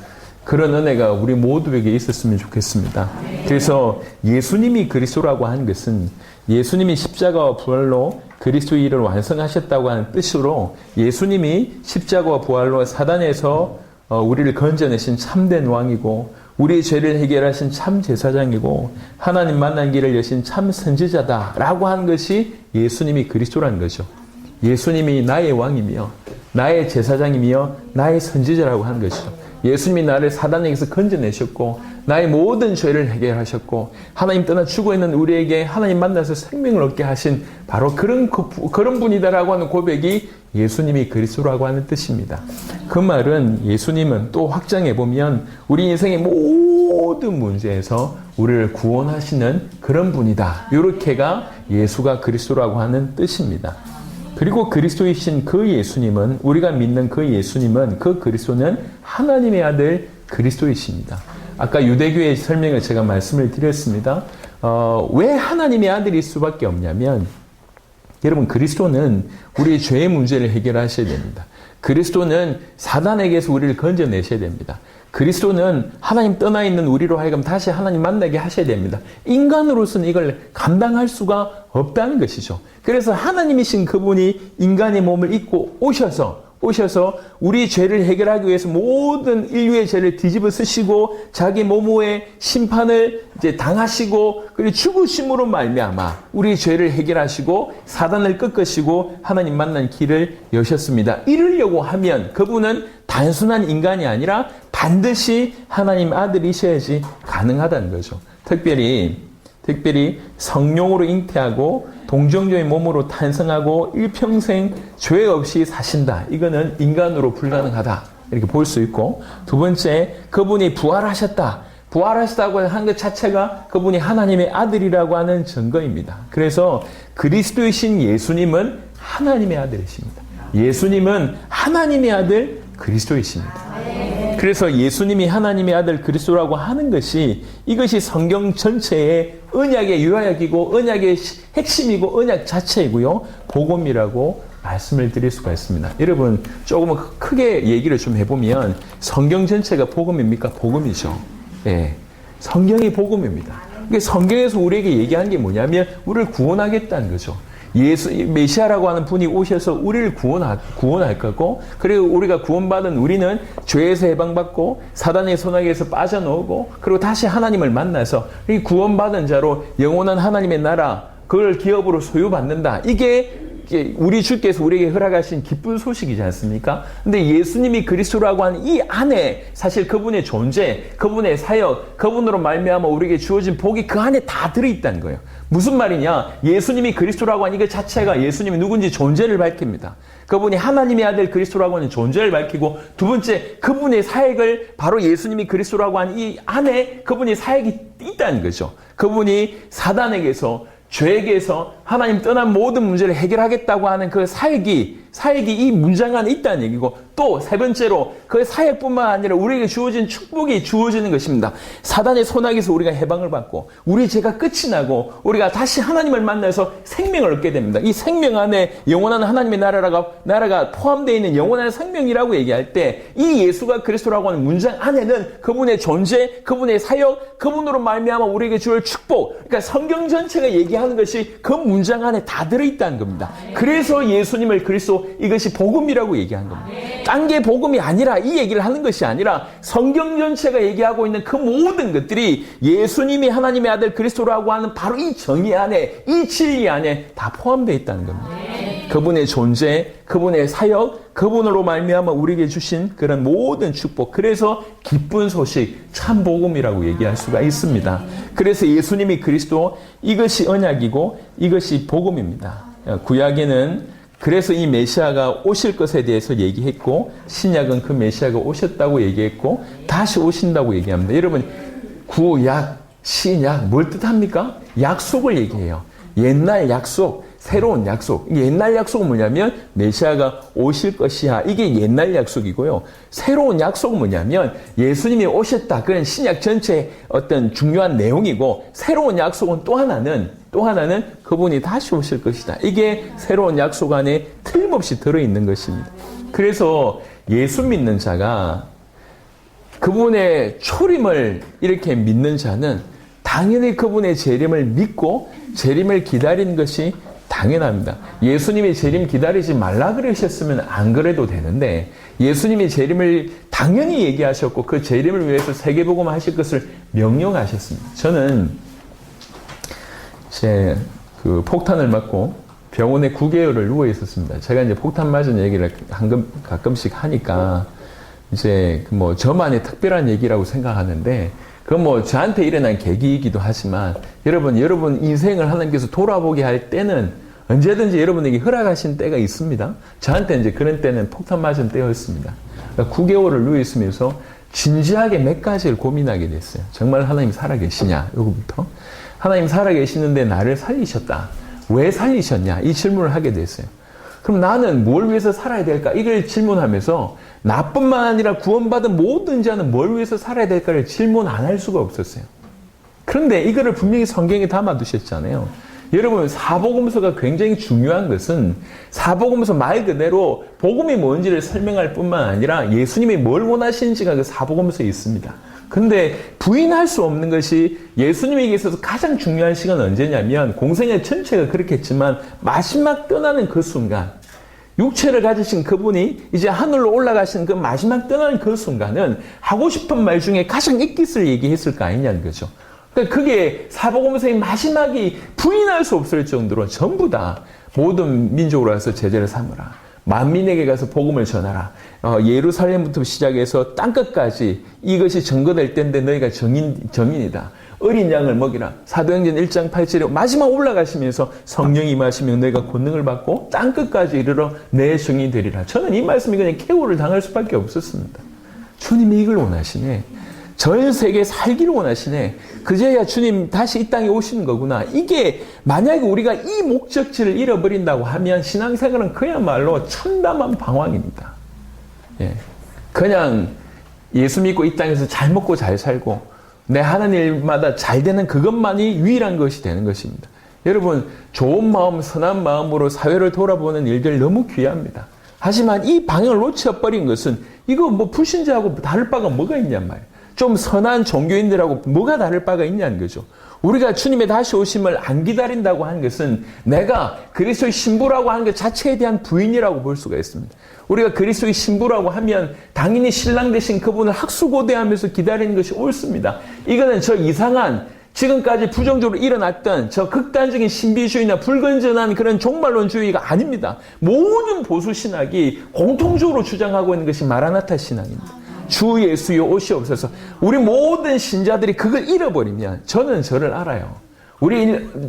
그런 은혜가 우리 모두에게 있었으면 좋겠습니다. 그래서 예수님이 그리스도라고 하는 것은 예수님이 십자가와 부활로 그리스도의 일을 완성하셨다고 하는 뜻으로 예수님이 십자가와 부활로 사단에서 우리를 건져내신 참된 왕이고 우리의 죄를 해결하신 참 제사장이고 하나님 만난 길을 여신 참 선지자다라고 하는 것이 예수님이 그리스도라는 거죠. 예수님이 나의 왕이며 나의 제사장이며 나의 선지자라고 하는 것이죠. 예수님이 나를 사단에게서 건져내셨고 나의 모든 죄를 해결하셨고 하나님 떠나 죽어있는 우리에게 하나님 만나서 생명을 얻게 하신 바로 그런 분이다라고 하는 고백이 예수님이 그리스도라고 하는 뜻입니다. 그 말은 예수님은 또 확장해보면 우리 인생의 모든 문제에서 우리를 구원하시는 그런 분이다. 이렇게가 예수가 그리스도라고 하는 뜻입니다. 그리고 그리스도이신 그 예수님은 우리가 믿는 그 예수님은 그 그리스도는 하나님의 아들 그리스도이십니다. 아까 유대교의 설명을 제가 말씀을 드렸습니다. 왜 하나님의 아들일 수밖에 없냐면 여러분 그리스도는 우리의 죄의 문제를 해결하셔야 됩니다. 그리스도는 사단에게서 우리를 건져내셔야 됩니다. 그리스도는 하나님 떠나 있는 우리로 하여금 다시 하나님 만나게 하셔야 됩니다. 인간으로서는 이걸 감당할 수가 없다는 것이죠. 그래서 하나님이신 그분이 인간의 몸을 입고 오셔서 오셔서 우리 죄를 해결하기 위해서 모든 인류의 죄를 뒤집어 쓰시고 자기 몸의 심판을 이제 당하시고 그리고 죽으심으로 말미암아 우리 죄를 해결하시고 사단을 꺾으시고 하나님 만난 길을 여셨습니다. 이러려고 하면 그분은 단순한 인간이 아니라 반드시 하나님 아들이셔야지 가능하다는 거죠. 특별히 성령으로 잉태하고 동정녀의 몸으로 탄생하고 일평생 죄 없이 사신다. 이거는 인간으로 불가능하다. 이렇게 볼 수 있고, 두 번째, 그분이 부활하셨다고 한 것 자체가 그분이 하나님의 아들이라고 하는 증거입니다. 그래서 그리스도이신 예수님은 하나님의 아들이십니다. 예수님은 하나님의 아들 그리스도이십니다. 그래서 예수님이 하나님의 아들 그리스도라고 하는 것이 이것이 성경 전체의 언약의 요약이고 언약의 핵심이고 언약 자체이고요. 복음이라고 말씀을 드릴 수가 있습니다. 여러분 조금 크게 얘기를 좀 해보면 성경 전체가 복음입니까? 복음이죠. 예, 성경이 복음입니다. 성경에서 우리에게 얘기한 게 뭐냐면 우리를 구원하겠다는 거죠. 메시아라고 하는 분이 오셔서 우리를 구원할 거고, 그리고 우리가 구원받은 우리는 죄에서 해방받고 사단의 손아귀에서 빠져나오고, 그리고 다시 하나님을 만나서 이 구원받은 자로 영원한 하나님의 나라, 그걸 기업으로 소유받는다. 이게 우리 주께서 우리에게 허락하신 기쁜 소식이지 않습니까? 근데 예수님이 그리스도라고 하는 이 안에 사실 그분의 존재, 그분의 사역, 그분으로 말미암아 우리에게 주어진 복이 그 안에 다 들어있다는 거예요. 무슨 말이냐? 예수님이 그리스도라고 하는 이것 자체가 예수님이 누군지 존재를 밝힙니다. 그분이 하나님의 아들 그리스도라고 하는 존재를 밝히고, 두 번째, 그분의 사역을 바로 예수님이 그리스도라고 하는 이 안에 그분의 사역이 있다는 거죠. 그분이 사단에게서, 죄에게서 하나님 떠난 모든 문제를 해결하겠다고 하는 그 사역이 이 문장 안에 있다는 얘기고, 또 세 번째로 그 사역뿐만 아니라 우리에게 주어진 축복이 주어지는 것입니다. 사단의 손아귀에서 우리가 해방을 받고 우리 죄가 끝이 나고 우리가 다시 하나님을 만나서 생명을 얻게 됩니다. 이 생명 안에 영원한 하나님의 나라가 포함되어 있는 영원한 생명이라고 얘기할 때 이 예수가 그리스도라고 하는 문장 안에는 그분의 존재, 그분의 사역, 그분으로 말미암아 우리에게 주을 축복, 그러니까 성경 전체가 얘기하는 것이 그 문장 안에 다 들어있다는 겁니다. 그래서 예수님을 그리스도, 이것이 복음이라고 얘기한 겁니다. 딴 게 복음이 아니라, 이 얘기를 하는 것이 아니라 성경 전체가 얘기하고 있는 그 모든 것들이 예수님이 하나님의 아들 그리스도라고 하는 바로 이 정의 안에, 이 진리 안에 다 포함되어 있다는 겁니다. 그분의 존재, 그분의 사역, 그분으로 말미암아 우리에게 주신 그런 모든 축복, 그래서 기쁜 소식, 참 복음이라고 얘기할 수가 있습니다. 그래서 예수님이 그리스도, 이것이 언약이고 이것이 복음입니다. 구약에는 그래서 이 메시아가 오실 것에 대해서 얘기했고, 신약은 그 메시아가 오셨다고 얘기했고 다시 오신다고 얘기합니다. 여러분, 구약, 신약 뭘 뜻합니까? 약속을 얘기해요. 옛날 약속, 새로운 약속. 옛날 약속은 뭐냐면 메시아가 오실 것이야. 이게 옛날 약속이고요. 새로운 약속은 뭐냐면 예수님이 오셨다. 그건 신약 전체의 어떤 중요한 내용이고, 새로운 약속은 또 하나는 그분이 다시 오실 것이다. 이게 새로운 약속 안에 틀림없이 들어있는 것입니다. 그래서 예수 믿는 자가, 그분의 초림을 이렇게 믿는 자는 당연히 그분의 재림을 믿고 재림을 기다리는 것이 당연합니다. 예수님이 재림 기다리지 말라 그러셨으면 안 그래도 되는데, 예수님이 재림을 당연히 얘기하셨고 그 재림을 위해서 세계복음 하실 것을 명령하셨습니다. 저는 제 그 폭탄을 맞고 병원에 9개월을 누워 있었습니다. 제가 이제 폭탄 맞은 얘기를 가끔씩 하니까 이제 뭐 저만의 특별한 얘기라고 생각하는데, 그건 뭐 저한테 일어난 계기이기도 하지만, 여러분 인생을 하나님께서 돌아보게 할 때는 언제든지 여러분에게 허락하신 때가 있습니다. 저한테 이제 그런 때는 폭탄 맞은 때였습니다. 그러니까 9개월을 누워 있으면서 진지하게 몇 가지를 고민하게 됐어요. 정말 하나님 살아계시냐? 요거부터. 하나님 살아계시는데 나를 살리셨다. 왜 살리셨냐? 이 질문을 하게 됐어요. 그럼 나는 뭘 위해서 살아야 될까? 이걸 질문하면서 나뿐만 아니라 구원받은 모든 자는 뭘 위해서 살아야 될까를 질문 안 할 수가 없었어요. 그런데 이거를 분명히 성경에 담아두셨잖아요. 여러분, 사복음서가 굉장히 중요한 것은, 사복음서 말 그대로 복음이 뭔지를 설명할 뿐만 아니라 예수님이 뭘 원하시는지가 그 사복음서에 있습니다. 근데 부인할 수 없는 것이, 예수님에게 있어서 가장 중요한 시간은 언제냐면, 공생의 전체가 그렇겠지만 마지막 떠나는 그 순간, 육체를 가지신 그분이 이제 하늘로 올라가신 그 마지막 떠나는 그 순간은 하고 싶은 말 중에 가장 잇깃을 얘기했을 거 아니냐는 거죠. 그러니까 그게 사복음서의 마지막이 부인할 수 없을 정도로 전부 다 모든 민족으로 가서 제자를 삼으라. 만민에게 가서 복음을 전하라. 예루살렘부터 시작해서 땅끝까지 이것이 증거될 때인데 너희가 정인이다. 어린 양을 먹이라. 사도행전 1장 8절에 마지막 올라가시면서 성령이 임하시면 너희가 권능을 받고 땅끝까지 이르러 내 증인이 되리라. 저는 이 말씀이 그냥 쾌우를 당할 수밖에 없었습니다. 주님이 이걸 원하시네. 전 세계에 살기를 원하시네. 그제야 주님 다시 이 땅에 오시는 거구나. 이게 만약에 우리가 이 목적지를 잃어버린다고 하면 신앙생활은 그야말로 참담한 방황입니다. 예. 그냥 예수 믿고 이 땅에서 잘 먹고 잘 살고 내 하는 일마다 잘 되는 그것만이 유일한 것이 되는 것입니다. 여러분, 좋은 마음, 선한 마음으로 사회를 돌아보는 일들 너무 귀합니다. 하지만 이 방향을 놓쳐버린 것은 이거 뭐 불신자하고 다를 바가 뭐가 있냔 말이에요. 좀 선한 종교인들하고 뭐가 다를 바가 있냐는 거죠. 우리가 주님의 다시 오심을 안 기다린다고 하는 것은 내가 그리스도의 신부라고 하는 것 자체에 대한 부인이라고 볼 수가 있습니다. 우리가 그리스도의 신부라고 하면 당연히 신랑 되신 그분을 학수고대하면서 기다리는 것이 옳습니다. 이거는 저 이상한 지금까지 부정적으로 일어났던 저 극단적인 신비주의나 불건전한 그런 종말론주의가 아닙니다. 모든 보수신학이 공통적으로 주장하고 있는 것이 마라나타 신앙입니다. 주 예수여 오시옵소서. 우리 모든 신자들이 그걸 잃어버리면 저는 저를 알아요.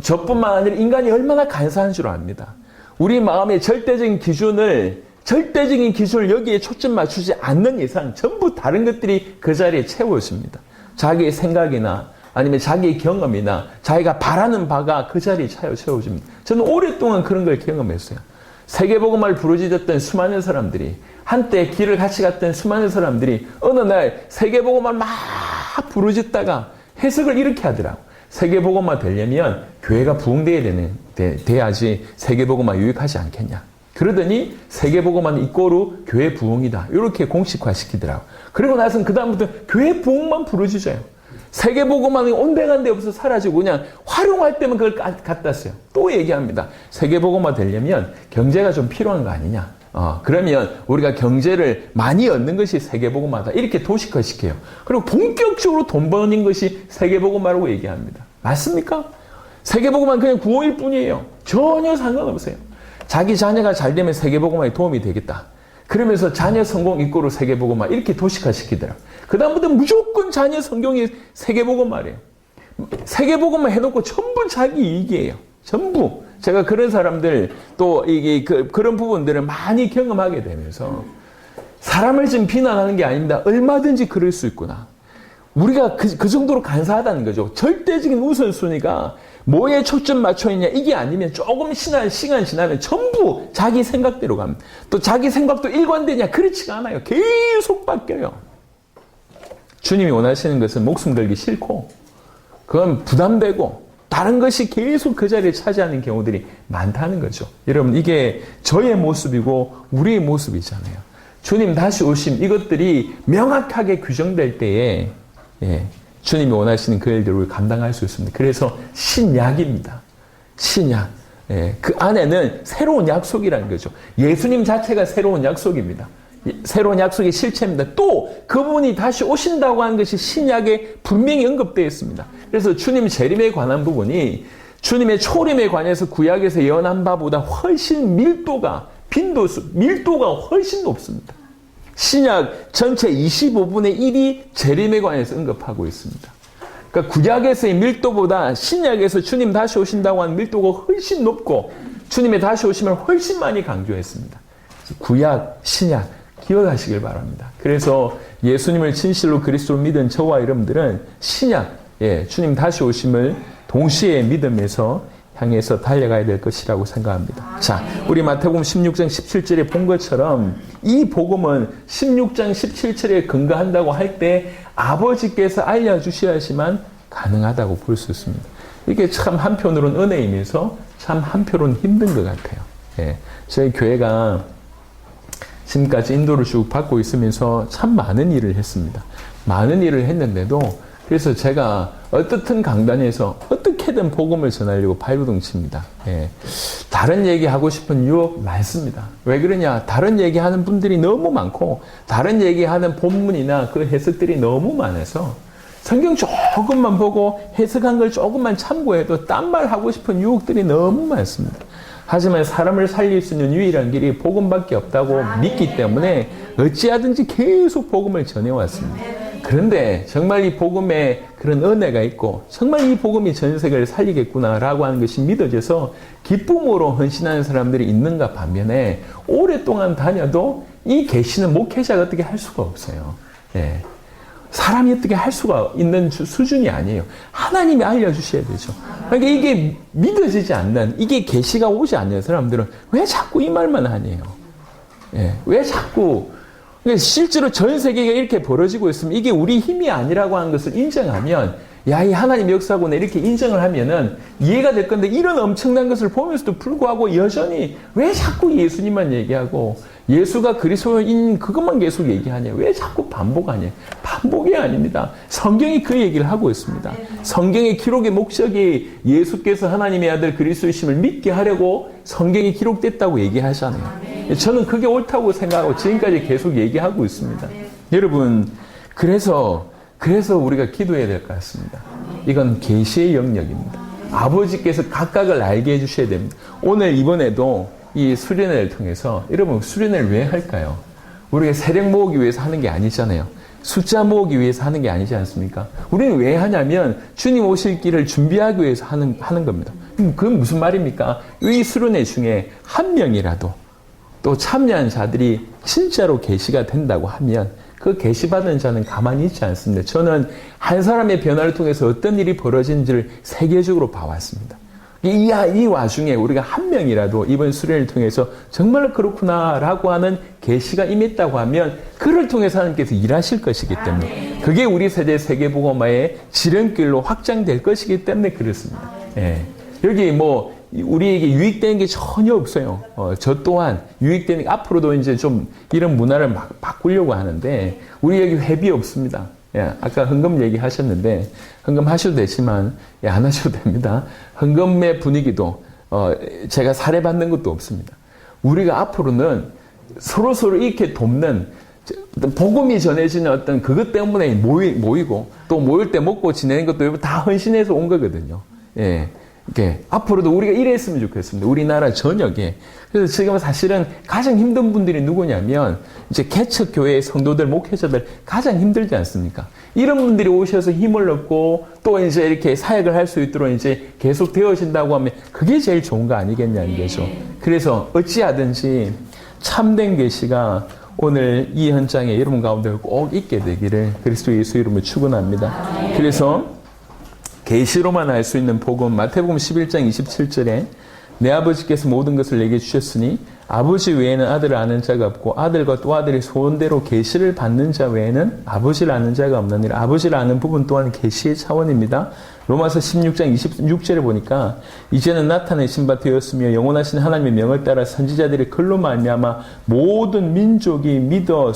저뿐만 아니라 인간이 얼마나 간사한 줄 압니다. 우리 마음의 절대적인 기준을 여기에 초점 맞추지 않는 이상 전부 다른 것들이 그 자리에 채워집니다. 자기의 생각이나 아니면 자기의 경험이나 자기가 바라는 바가 그 자리에 채워집니다. 저는 오랫동안 그런 걸 경험했어요. 세계복음화를 부르짖었던 수많은 사람들이, 한때 길을 같이 갔던 수많은 사람들이 어느 날 세계복음화를 막 부르짖다가 해석을 이렇게 하더라고. 세계복음화 되려면 교회가 돼야지 세계복음화 유익하지 않겠냐. 그러더니 세계복음화는 이꼬르 교회 부흥이다. 이렇게 공식화시키더라고. 그리고 나서는 그다음부터 교회 부흥만 부르짖어요. 세계복음화는 온데간데 없어 사라지고 그냥 활용할 때만 그걸 갖다 써요. 또 얘기합니다. 세계복음화 되려면 경제가 좀 필요한 거 아니냐. 그러면 우리가 경제를 많이 얻는 것이 세계복음화다. 이렇게 도식화시켜요. 그리고 본격적으로 돈 버는 것이 세계복음화라고 얘기합니다. 맞습니까? 세계복음화는 그냥 구호일 뿐이에요. 전혀 상관없어요. 자기 자녀가 잘 되면 세계복음화에 도움이 되겠다. 그러면서 자녀 성공 이꼬르 세계복음화 이렇게 도식화시키더라고요. 그 다음부터 무조건 자녀 성공이 세계복음화래요. 세계복음화 해놓고 전부 자기 이익이에요. 전부. 제가 그런 사람들 또 그런 부분들을 많이 경험하게 되면서 사람을 지금 비난하는 게 아닙니다. 얼마든지 그럴 수 있구나. 우리가 그 정도로 간사하다는 거죠. 절대적인 우선순위가 뭐에 초점 맞춰 있냐 이게 아니면 조금 시간 지나면 전부 자기 생각대로 갑니다. 또 자기 생각도 일관되냐 그렇지가 않아요. 계속 바뀌어요. 주님이 원하시는 것은 목숨 걸기 싫고 그건 부담되고 다른 것이 계속 그 자리를 차지하는 경우들이 많다는 거죠. 여러분 이게 저의 모습이고 우리의 모습이잖아요. 주님 다시 오심 이것들이 명확하게 규정될 때에 주님이 원하시는 그 일들을 감당할 수 있습니다. 그래서 신약입니다. 신약. 그 안에는 새로운 약속이라는 거죠. 예수님 자체가 새로운 약속입니다. 새로운 약속의 실체입니다. 또 그분이 다시 오신다고 하는 것이 신약에 분명히 언급되어 있습니다. 그래서 주님 재림에 관한 부분이 주님의 초림에 관해서 구약에서 예언한 바보다 훨씬 밀도가 훨씬 높습니다. 신약 전체 25분의 1이 재림에 관해서 언급하고 있습니다. 그러니까 구약에서의 밀도보다 신약에서 주님 다시 오신다고 하는 밀도가 훨씬 높고 주님의 다시 오심을 훨씬 많이 강조했습니다. 구약, 신약 기억하시길 바랍니다. 그래서 예수님을 진실로 그리스도로 믿은 저와 여러분들은 신약, 주님 다시 오심을 동시에 믿으면서 향해서 달려가야 될 것이라고 생각합니다. 자, 우리 마태복음 16장 17절에 본 것처럼 이 복음은 16장 17절에 근거한다고 할 때 아버지께서 알려주셔야지만 가능하다고 볼 수 있습니다. 이게 참 한편으로는 은혜이면서 참 한편으로는 힘든 것 같아요. 저희 교회가 지금까지 인도를 쭉 받고 있으면서 참 많은 일을 했습니다. 많은 일을 했는데도 그래서 제가 어떻든 강단에서 어떻게든 복음을 전하려고 발버둥칩니다. 예. 다른 얘기하고 싶은 유혹 많습니다. 왜 그러냐? 다른 얘기하는 분들이 너무 많고 다른 얘기하는 본문이나 그 해석들이 너무 많아서 성경 조금만 보고 해석한 걸 조금만 참고해도 딴 말 하고 싶은 유혹들이 너무 많습니다. 하지만 사람을 살릴 수 있는 유일한 길이 복음밖에 없다고 믿기 때문에 어찌하든지 계속 복음을 전해왔습니다. 그런데 정말 이 복음에 그런 은혜가 있고 정말 이 복음이 전 세계를 살리겠구나라고 하는 것이 믿어져서 기쁨으로 헌신하는 사람들이 있는가 반면에 오랫동안 다녀도 이 계시는 목회자가 어떻게 할 수가 없어요. 예. 사람이 어떻게 할 수가 있는 수준이 아니에요. 하나님이 알려주셔야 되죠. 그러니까 이게 믿어지지 않는, 이게 계시가 오지 않는 사람들은 왜 자꾸 이 말만 하네요. 예. 왜 자꾸, 그러니까 실제로 전 세계가 이렇게 벌어지고 있으면 이게 우리 힘이 아니라고 하는 것을 인정하면, 야, 이 하나님 역사구나 이렇게 인정을 하면은 이해가 될 건데, 이런 엄청난 것을 보면서도 불구하고 여전히 왜 자꾸 예수님만 얘기하고 예수가 그리스도인 그것만 계속 얘기하냐? 왜 자꾸 반복하냐? 반복이 아닙니다. 성경이 그 얘기를 하고 있습니다. 성경의 기록의 목적이 예수께서 하나님의 아들 그리스도이심을 믿게 하려고 성경이 기록됐다고 얘기하잖아요. 저는 그게 옳다고 생각하고 지금까지 계속 얘기하고 있습니다. 여러분, 그래서 우리가 기도해야 될 것 같습니다. 이건 계시의 영역입니다. 아버지께서 각각을 알게 해주셔야 됩니다. 오늘 이번에도 이 수련회를 통해서, 여러분 수련회를 왜 할까요? 우리가 세력 모으기 위해서 하는 게 아니잖아요. 숫자 모으기 위해서 하는 게 아니지 않습니까? 우리는 왜 하냐면 주님 오실 길을 준비하기 위해서 하는 겁니다. 그건 무슨 말입니까? 이 수련회 중에 한 명이라도 또 참여한 자들이 진짜로 계시가 된다고 하면 그 계시받은 자는 가만히 있지 않습니다. 저는 한 사람의 변화를 통해서 어떤 일이 벌어진지를 세계적으로 봐왔습니다. 이 와중에 우리가 한 명이라도 이번 수련을 통해서 정말 그렇구나라고 하는 계시가 임했다고 하면 그를 통해서 하나님께서 일하실 것이기 때문에 그게 우리 세대 세계복음화의 지름길로 확장될 것이기 때문에 그렇습니다. 예. 여기 우리에게 유익되는 게 전혀 없어요. 저 또한 유익되는 게 앞으로도 이제 좀 이런 문화를 막 바꾸려고 하는데 우리에게 회비 없습니다. 예, 아까 헌금 얘기하셨는데 헌금 하셔도 되지만 안 하셔도 됩니다. 헌금의 분위기도 제가 사례받는 것도 없습니다. 우리가 앞으로는 서로 이렇게 돕는 복음이 전해지는 어떤 그것 때문에 모이고 또 모일 때 먹고 지내는 것도 다 헌신해서 온 거거든요. 예. 이렇게 앞으로도 우리가 이랬으면 좋겠습니다. 우리나라 전역에. 그래서 지금 사실은 가장 힘든 분들이 누구냐면 이제 개척교회 성도들, 목회자들 가장 힘들지 않습니까? 이런 분들이 오셔서 힘을 얻고 또 이제 이렇게 사역을 할 수 있도록 이제 계속 되어진다고 하면 그게 제일 좋은 거 아니겠냐는 거죠. 그래서 어찌하든지 참된 계시가 오늘 이 현장에 여러분 가운데 꼭 있게 되기를 그리스도 예수 이름으로 축원합니다. 그래서 계시로만 알 수 있는 복음, 마태복음 11장 27절에 내 아버지께서 모든 것을 내게 주셨으니 아버지 외에는 아들을 아는 자가 없고 아들과 또 아들의 소원대로 계시를 받는 자 외에는 아버지를 아는 자가 없느니라. 아버지를 아는 부분 또한 계시의 차원입니다. 로마서 16장 26절에 보니까 이제는 나타내신 바 되었으며 영원하신 하나님의 명을 따라 선지자들이 글로 말미암아 모든 민족이 믿어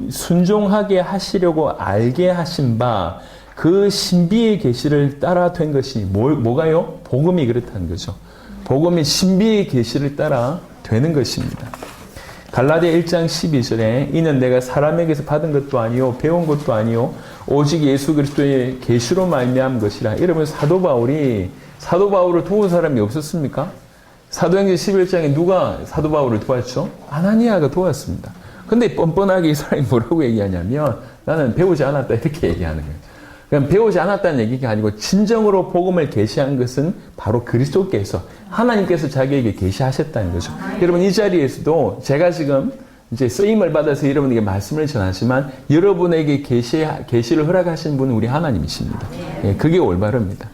순종하게 하시려고 알게 하신 바 그 신비의 계시를 따라 된 것이 뭐가요? 복음이 그렇다는 거죠. 복음이 신비의 계시를 따라 되는 것입니다. 갈라디아 1장 12절에 이는 내가 사람에게서 받은 것도 아니요 배운 것도 아니요 오직 예수 그리스도의 계시로 말미암은 것이라. 여러분 사도 바울을 도운 사람이 없었습니까? 사도행전 11장에 누가 사도 바울을 도왔죠? 아나니아가 도왔습니다. 근데 뻔뻔하게 이 사람이 뭐라고 얘기하냐면 나는 배우지 않았다 이렇게 얘기하는 거예요. 그럼 배우지 않았다는 얘기가 아니고 진정으로 복음을 계시한 것은 바로 그리스도께서 하나님께서 자기에게 계시하셨다는 거죠. 여러분 이 자리에서도 제가 지금 이제 쓰임을 받아서 여러분에게 말씀을 전하지만 여러분에게 계시를 허락하신 분은 우리 하나님이십니다. 예, 그게 올바릅니다.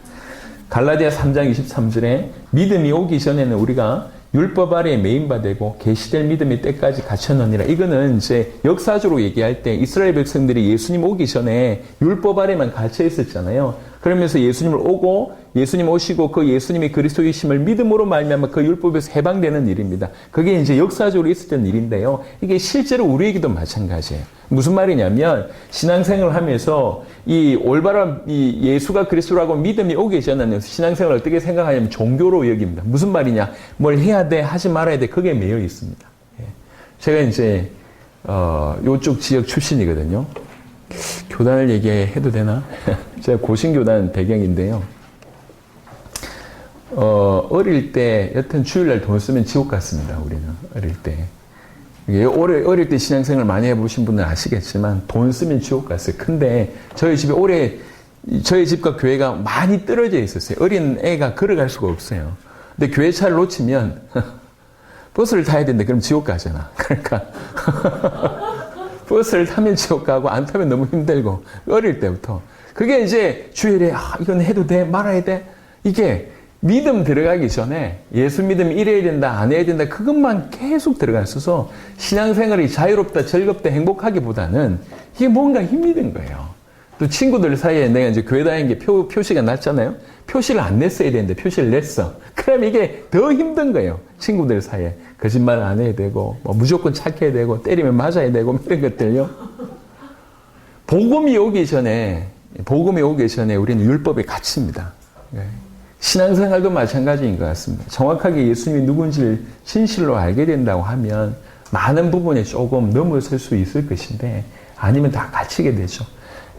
갈라디아 3장 23절에 믿음이 오기 전에는 우리가 율법 아래에 매인바되고 계시될 믿음의 때까지 갖춰놓으니라. 이거는 이제 역사적으로 얘기할 때 이스라엘 백성들이 예수님 오기 전에 율법 아래만 갇혀 있었잖아요. 그러면서 예수님을 오고 예수님 오시고 그 예수님이 그리스도이심을 믿음으로 말미암아 그 율법에서 해방되는 일입니다. 그게 이제 역사적으로 있었던 일인데요. 이게 실제로 우리에게도 마찬가지예요. 무슨 말이냐면 신앙생활을 하면서 이 올바른 이 예수가 그리스도라고 믿음이 오기 전에는 신앙생활을 어떻게 생각하냐면 종교로 여깁니다. 무슨 말이냐? 뭘 해야 돼, 하지 말아야 돼. 그게 매여 있습니다. 제가 이제 요쪽 지역 출신이거든요. 교단을 얘기해도 되나? 제가 고신교단 배경인데요. 어릴 때 여튼 주일날 돈 쓰면 지옥 갔습니다. 우리는 어릴 때. 어릴 때 신앙생활 많이 해보신 분은 아시겠지만 돈 쓰면 지옥 갔어요. 근데 저희 집과 교회가 많이 떨어져 있었어요. 어린 애가 걸어갈 수가 없어요. 근데 교회 차를 놓치면 버스를 타야 되는데 그럼 지옥 가잖아. 그러니까 버스를 타면 지옥 가고 안 타면 너무 힘들고 어릴 때부터 그게 이제 주일에 이건 해도 돼 말아야 돼 이게 믿음 들어가기 전에 예수 믿음 이래야 된다 안 해야 된다 그것만 계속 들어갔어서 신앙생활이 자유롭다 즐겁다 행복하기보다는 이게 뭔가 힘이 든 거예요. 또 친구들 사이에 내가 이제 교회 다니는 게 표시가 났잖아요. 표시를 안 냈어야 되는데 표시를 냈어. 그럼 이게 더 힘든 거예요. 친구들 사이에. 거짓말 안 해야 되고, 뭐 무조건 착해야 되고, 때리면 맞아야 되고, 이런 것들요. 복음이 오기 전에 우리는 율법에 갇힙니다. 신앙생활도 마찬가지인 것 같습니다. 정확하게 예수님이 누군지를 진실로 알게 된다고 하면 많은 부분에 조금 넘어설 수 있을 것인데 아니면 다 갇히게 되죠.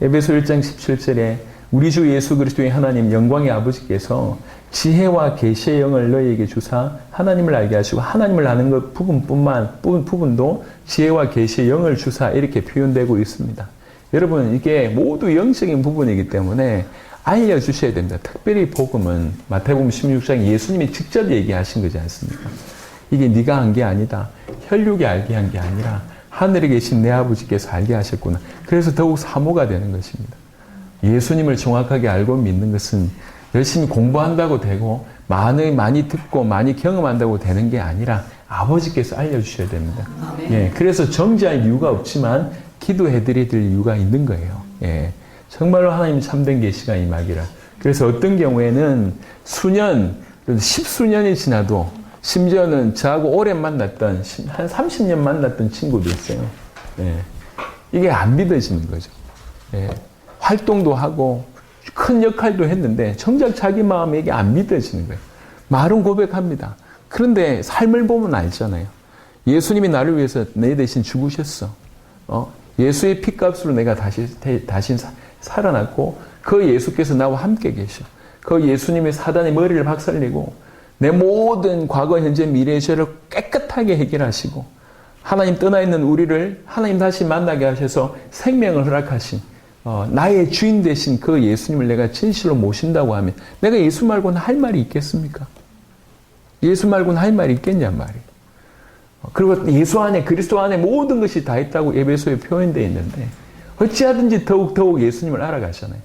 에베소 1장 17절에 우리 주 예수 그리스도의 하나님 영광의 아버지께서 지혜와 계시의 영을 너희에게 주사 하나님을 알게 하시고 하나님을 아는 것 부분도 지혜와 계시의 영을 주사 이렇게 표현되고 있습니다. 여러분 이게 모두 영적인 부분이기 때문에 알려주셔야 됩니다. 특별히 복음은 마태복음 16장 예수님이 직접 얘기하신 거지 않습니까? 이게 네가 한 게 아니다. 혈육이 알게 한 게 아니라 하늘에 계신 내 아버지께서 알게 하셨구나. 그래서 더욱 사모가 되는 것입니다. 예수님을 정확하게 알고 믿는 것은 열심히 공부한다고 되고 많이 듣고 많이 경험한다고 되는 게 아니라 아버지께서 알려주셔야 됩니다. 예, 그래서 정지할 이유가 없지만 기도해드려야 될 이유가 있는 거예요. 예, 정말로 하나님 참된 계시가 임하기를. 그래서 어떤 경우에는 수년, 10수년이 지나도 심지어는 저하고 오래 만났던 한 30년 만났던 친구도 있어요. 예, 이게 안 믿어지는 거죠. 예, 활동도 하고 큰 역할도 했는데 정작 자기 마음에 이게 안 믿어지는 거예요. 말은 고백합니다. 그런데 삶을 보면 알잖아요. 예수님이 나를 위해서 내 대신 죽으셨어. 예수의 피값으로 내가 다시 살아났고 그 예수께서 나와 함께 계셔. 그 예수님의 사단의 머리를 박살내고 내 모든 과거, 현재, 미래의 죄를 깨끗하게 해결하시고 하나님 떠나 있는 우리를 하나님 다시 만나게 하셔서 생명을 허락하신 나의 주인 되신 그 예수님을 내가 진실로 모신다고 하면 내가 예수 말고는 할 말이 있겠습니까? 예수 말고는 할 말이 있겠냔 말이에요. 그리고 예수 안에 그리스도 안에 모든 것이 다 있다고 에베소에 표현되어 있는데 어찌하든지 더욱 예수님을 알아가잖아요.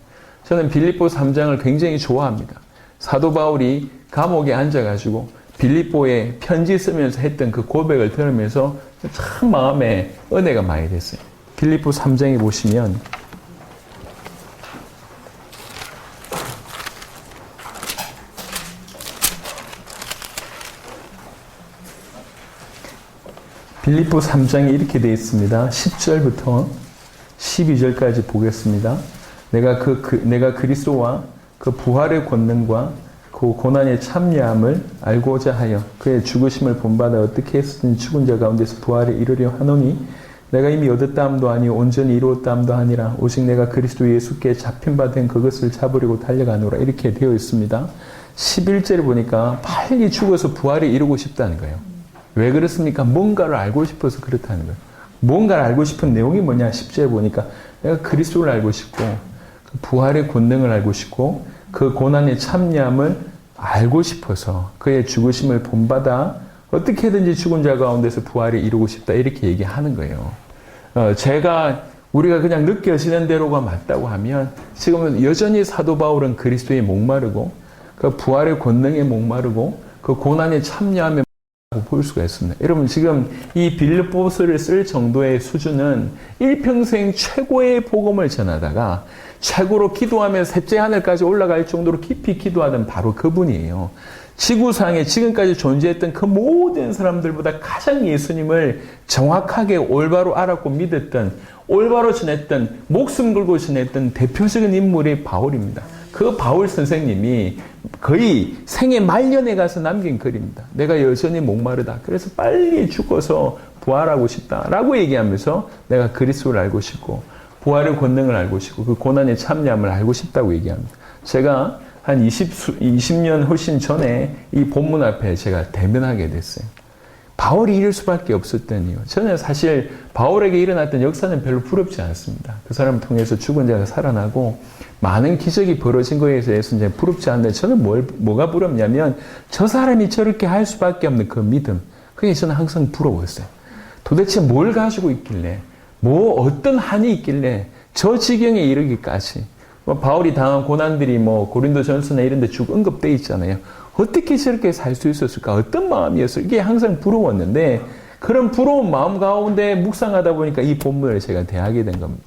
저는 빌립보 3장을 굉장히 좋아합니다. 사도 바울이 감옥에 앉아가지고 빌립보에 편지 쓰면서 했던 그 고백을 들으면서 참 마음에 은혜가 많이 됐어요. 빌립보 3장에 보시면 빌립보 3장에 이렇게 되어 있습니다. 10절부터 12절까지 보겠습니다. 내가 그리스도와 그 부활의 권능과 그 고난의 참여함을 알고자 하여 그의 죽으심을 본받아 어떻게 했든지 죽은 자 가운데서 부활에 이르려 하노니 내가 이미 얻었다 함도 아니요 온전히 이루었다 함도 아니라 오직 내가 그리스도 예수께 잡힌 바 된 그것을 잡으려고 달려가노라 이렇게 되어 있습니다. 11절을 보니까 빨리 죽어서 부활에 이루고 싶다는 거예요. 왜 그렇습니까? 뭔가를 알고 싶어서 그렇다는 거예요. 뭔가를 알고 싶은 내용이 뭐냐? 10절에 보니까 내가 그리스도를 알고 싶고 그 부활의 권능을 알고 싶고 그 고난의 참여함을 알고 싶어서 그의 죽으심을 본받아 어떻게든지 죽은 자 가운데서 부활을 이루고 싶다 이렇게 얘기하는 거예요. 우리가 그냥 느껴지는 대로가 맞다고 하면 지금은 여전히 사도 바울은 그리스도에 목마르고 그 부활의 권능에 목마르고 그 고난에 참여함에 볼 수가 있습니다. 여러분 지금 이 빌립보서를 쓸 정도의 수준은 일평생 최고의 복음을 전하다가 최고로 기도하면서 셋째 하늘까지 올라갈 정도로 깊이 기도하던 바로 그분이에요. 지구상에 지금까지 존재했던 그 모든 사람들보다 가장 예수님을 정확하게 올바로 알았고 믿었던, 올바로 전했던, 목숨 걸고 전했던 대표적인 인물이 바울입니다. 그 바울 선생님이 거의 생애 말년에 가서 남긴 글입니다. 내가 여전히 목마르다. 그래서 빨리 죽어서 부활하고 싶다라고 얘기하면서 내가 그리스도를 알고 싶고 부활의 권능을 알고 싶고 그 고난의 참여함을 알고 싶다고 얘기합니다. 제가 한 20년 훨씬 전에 이 본문 앞에 제가 대면하게 됐어요. 바울이 이럴 수밖에 없었던 이유. 저는 사실 바울에게 일어났던 역사는 별로 부럽지 않습니다. 그 사람을 통해서 죽은 자가 살아나고 많은 기적이 벌어진 거에 대해서 이제 부럽지 않는데 저는 뭐가 부럽냐면 저 사람이 저렇게 할 수밖에 없는 그 믿음. 그게 저는 항상 부러웠어요. 도대체 뭘 가지고 있길래, 어떤 한이 있길래 저 지경에 이르기까지. 바울이 당한 고난들이 고린도전서나 이런 데 쭉 언급되어 있잖아요. 어떻게 저렇게 살 수 있었을까? 어떤 마음이었을까? 이게 항상 부러웠는데 그런 부러운 마음 가운데 묵상하다 보니까 이 본문을 제가 대하게 된 겁니다.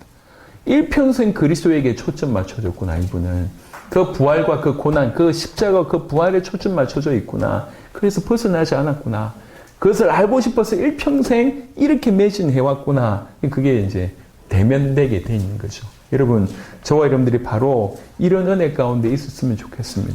일평생 그리스도에게 초점 맞춰줬구나, 이분은. 그 부활과 그 고난, 그 십자가, 그 부활에 초점 맞춰져 있구나. 그래서 벗어나지 않았구나. 그것을 알고 싶어서 일평생 이렇게 매진해왔구나. 그게 이제 대면되게 돼 있는 거죠. 여러분, 저와 여러분들이 바로 이런 은혜 가운데 있었으면 좋겠습니다.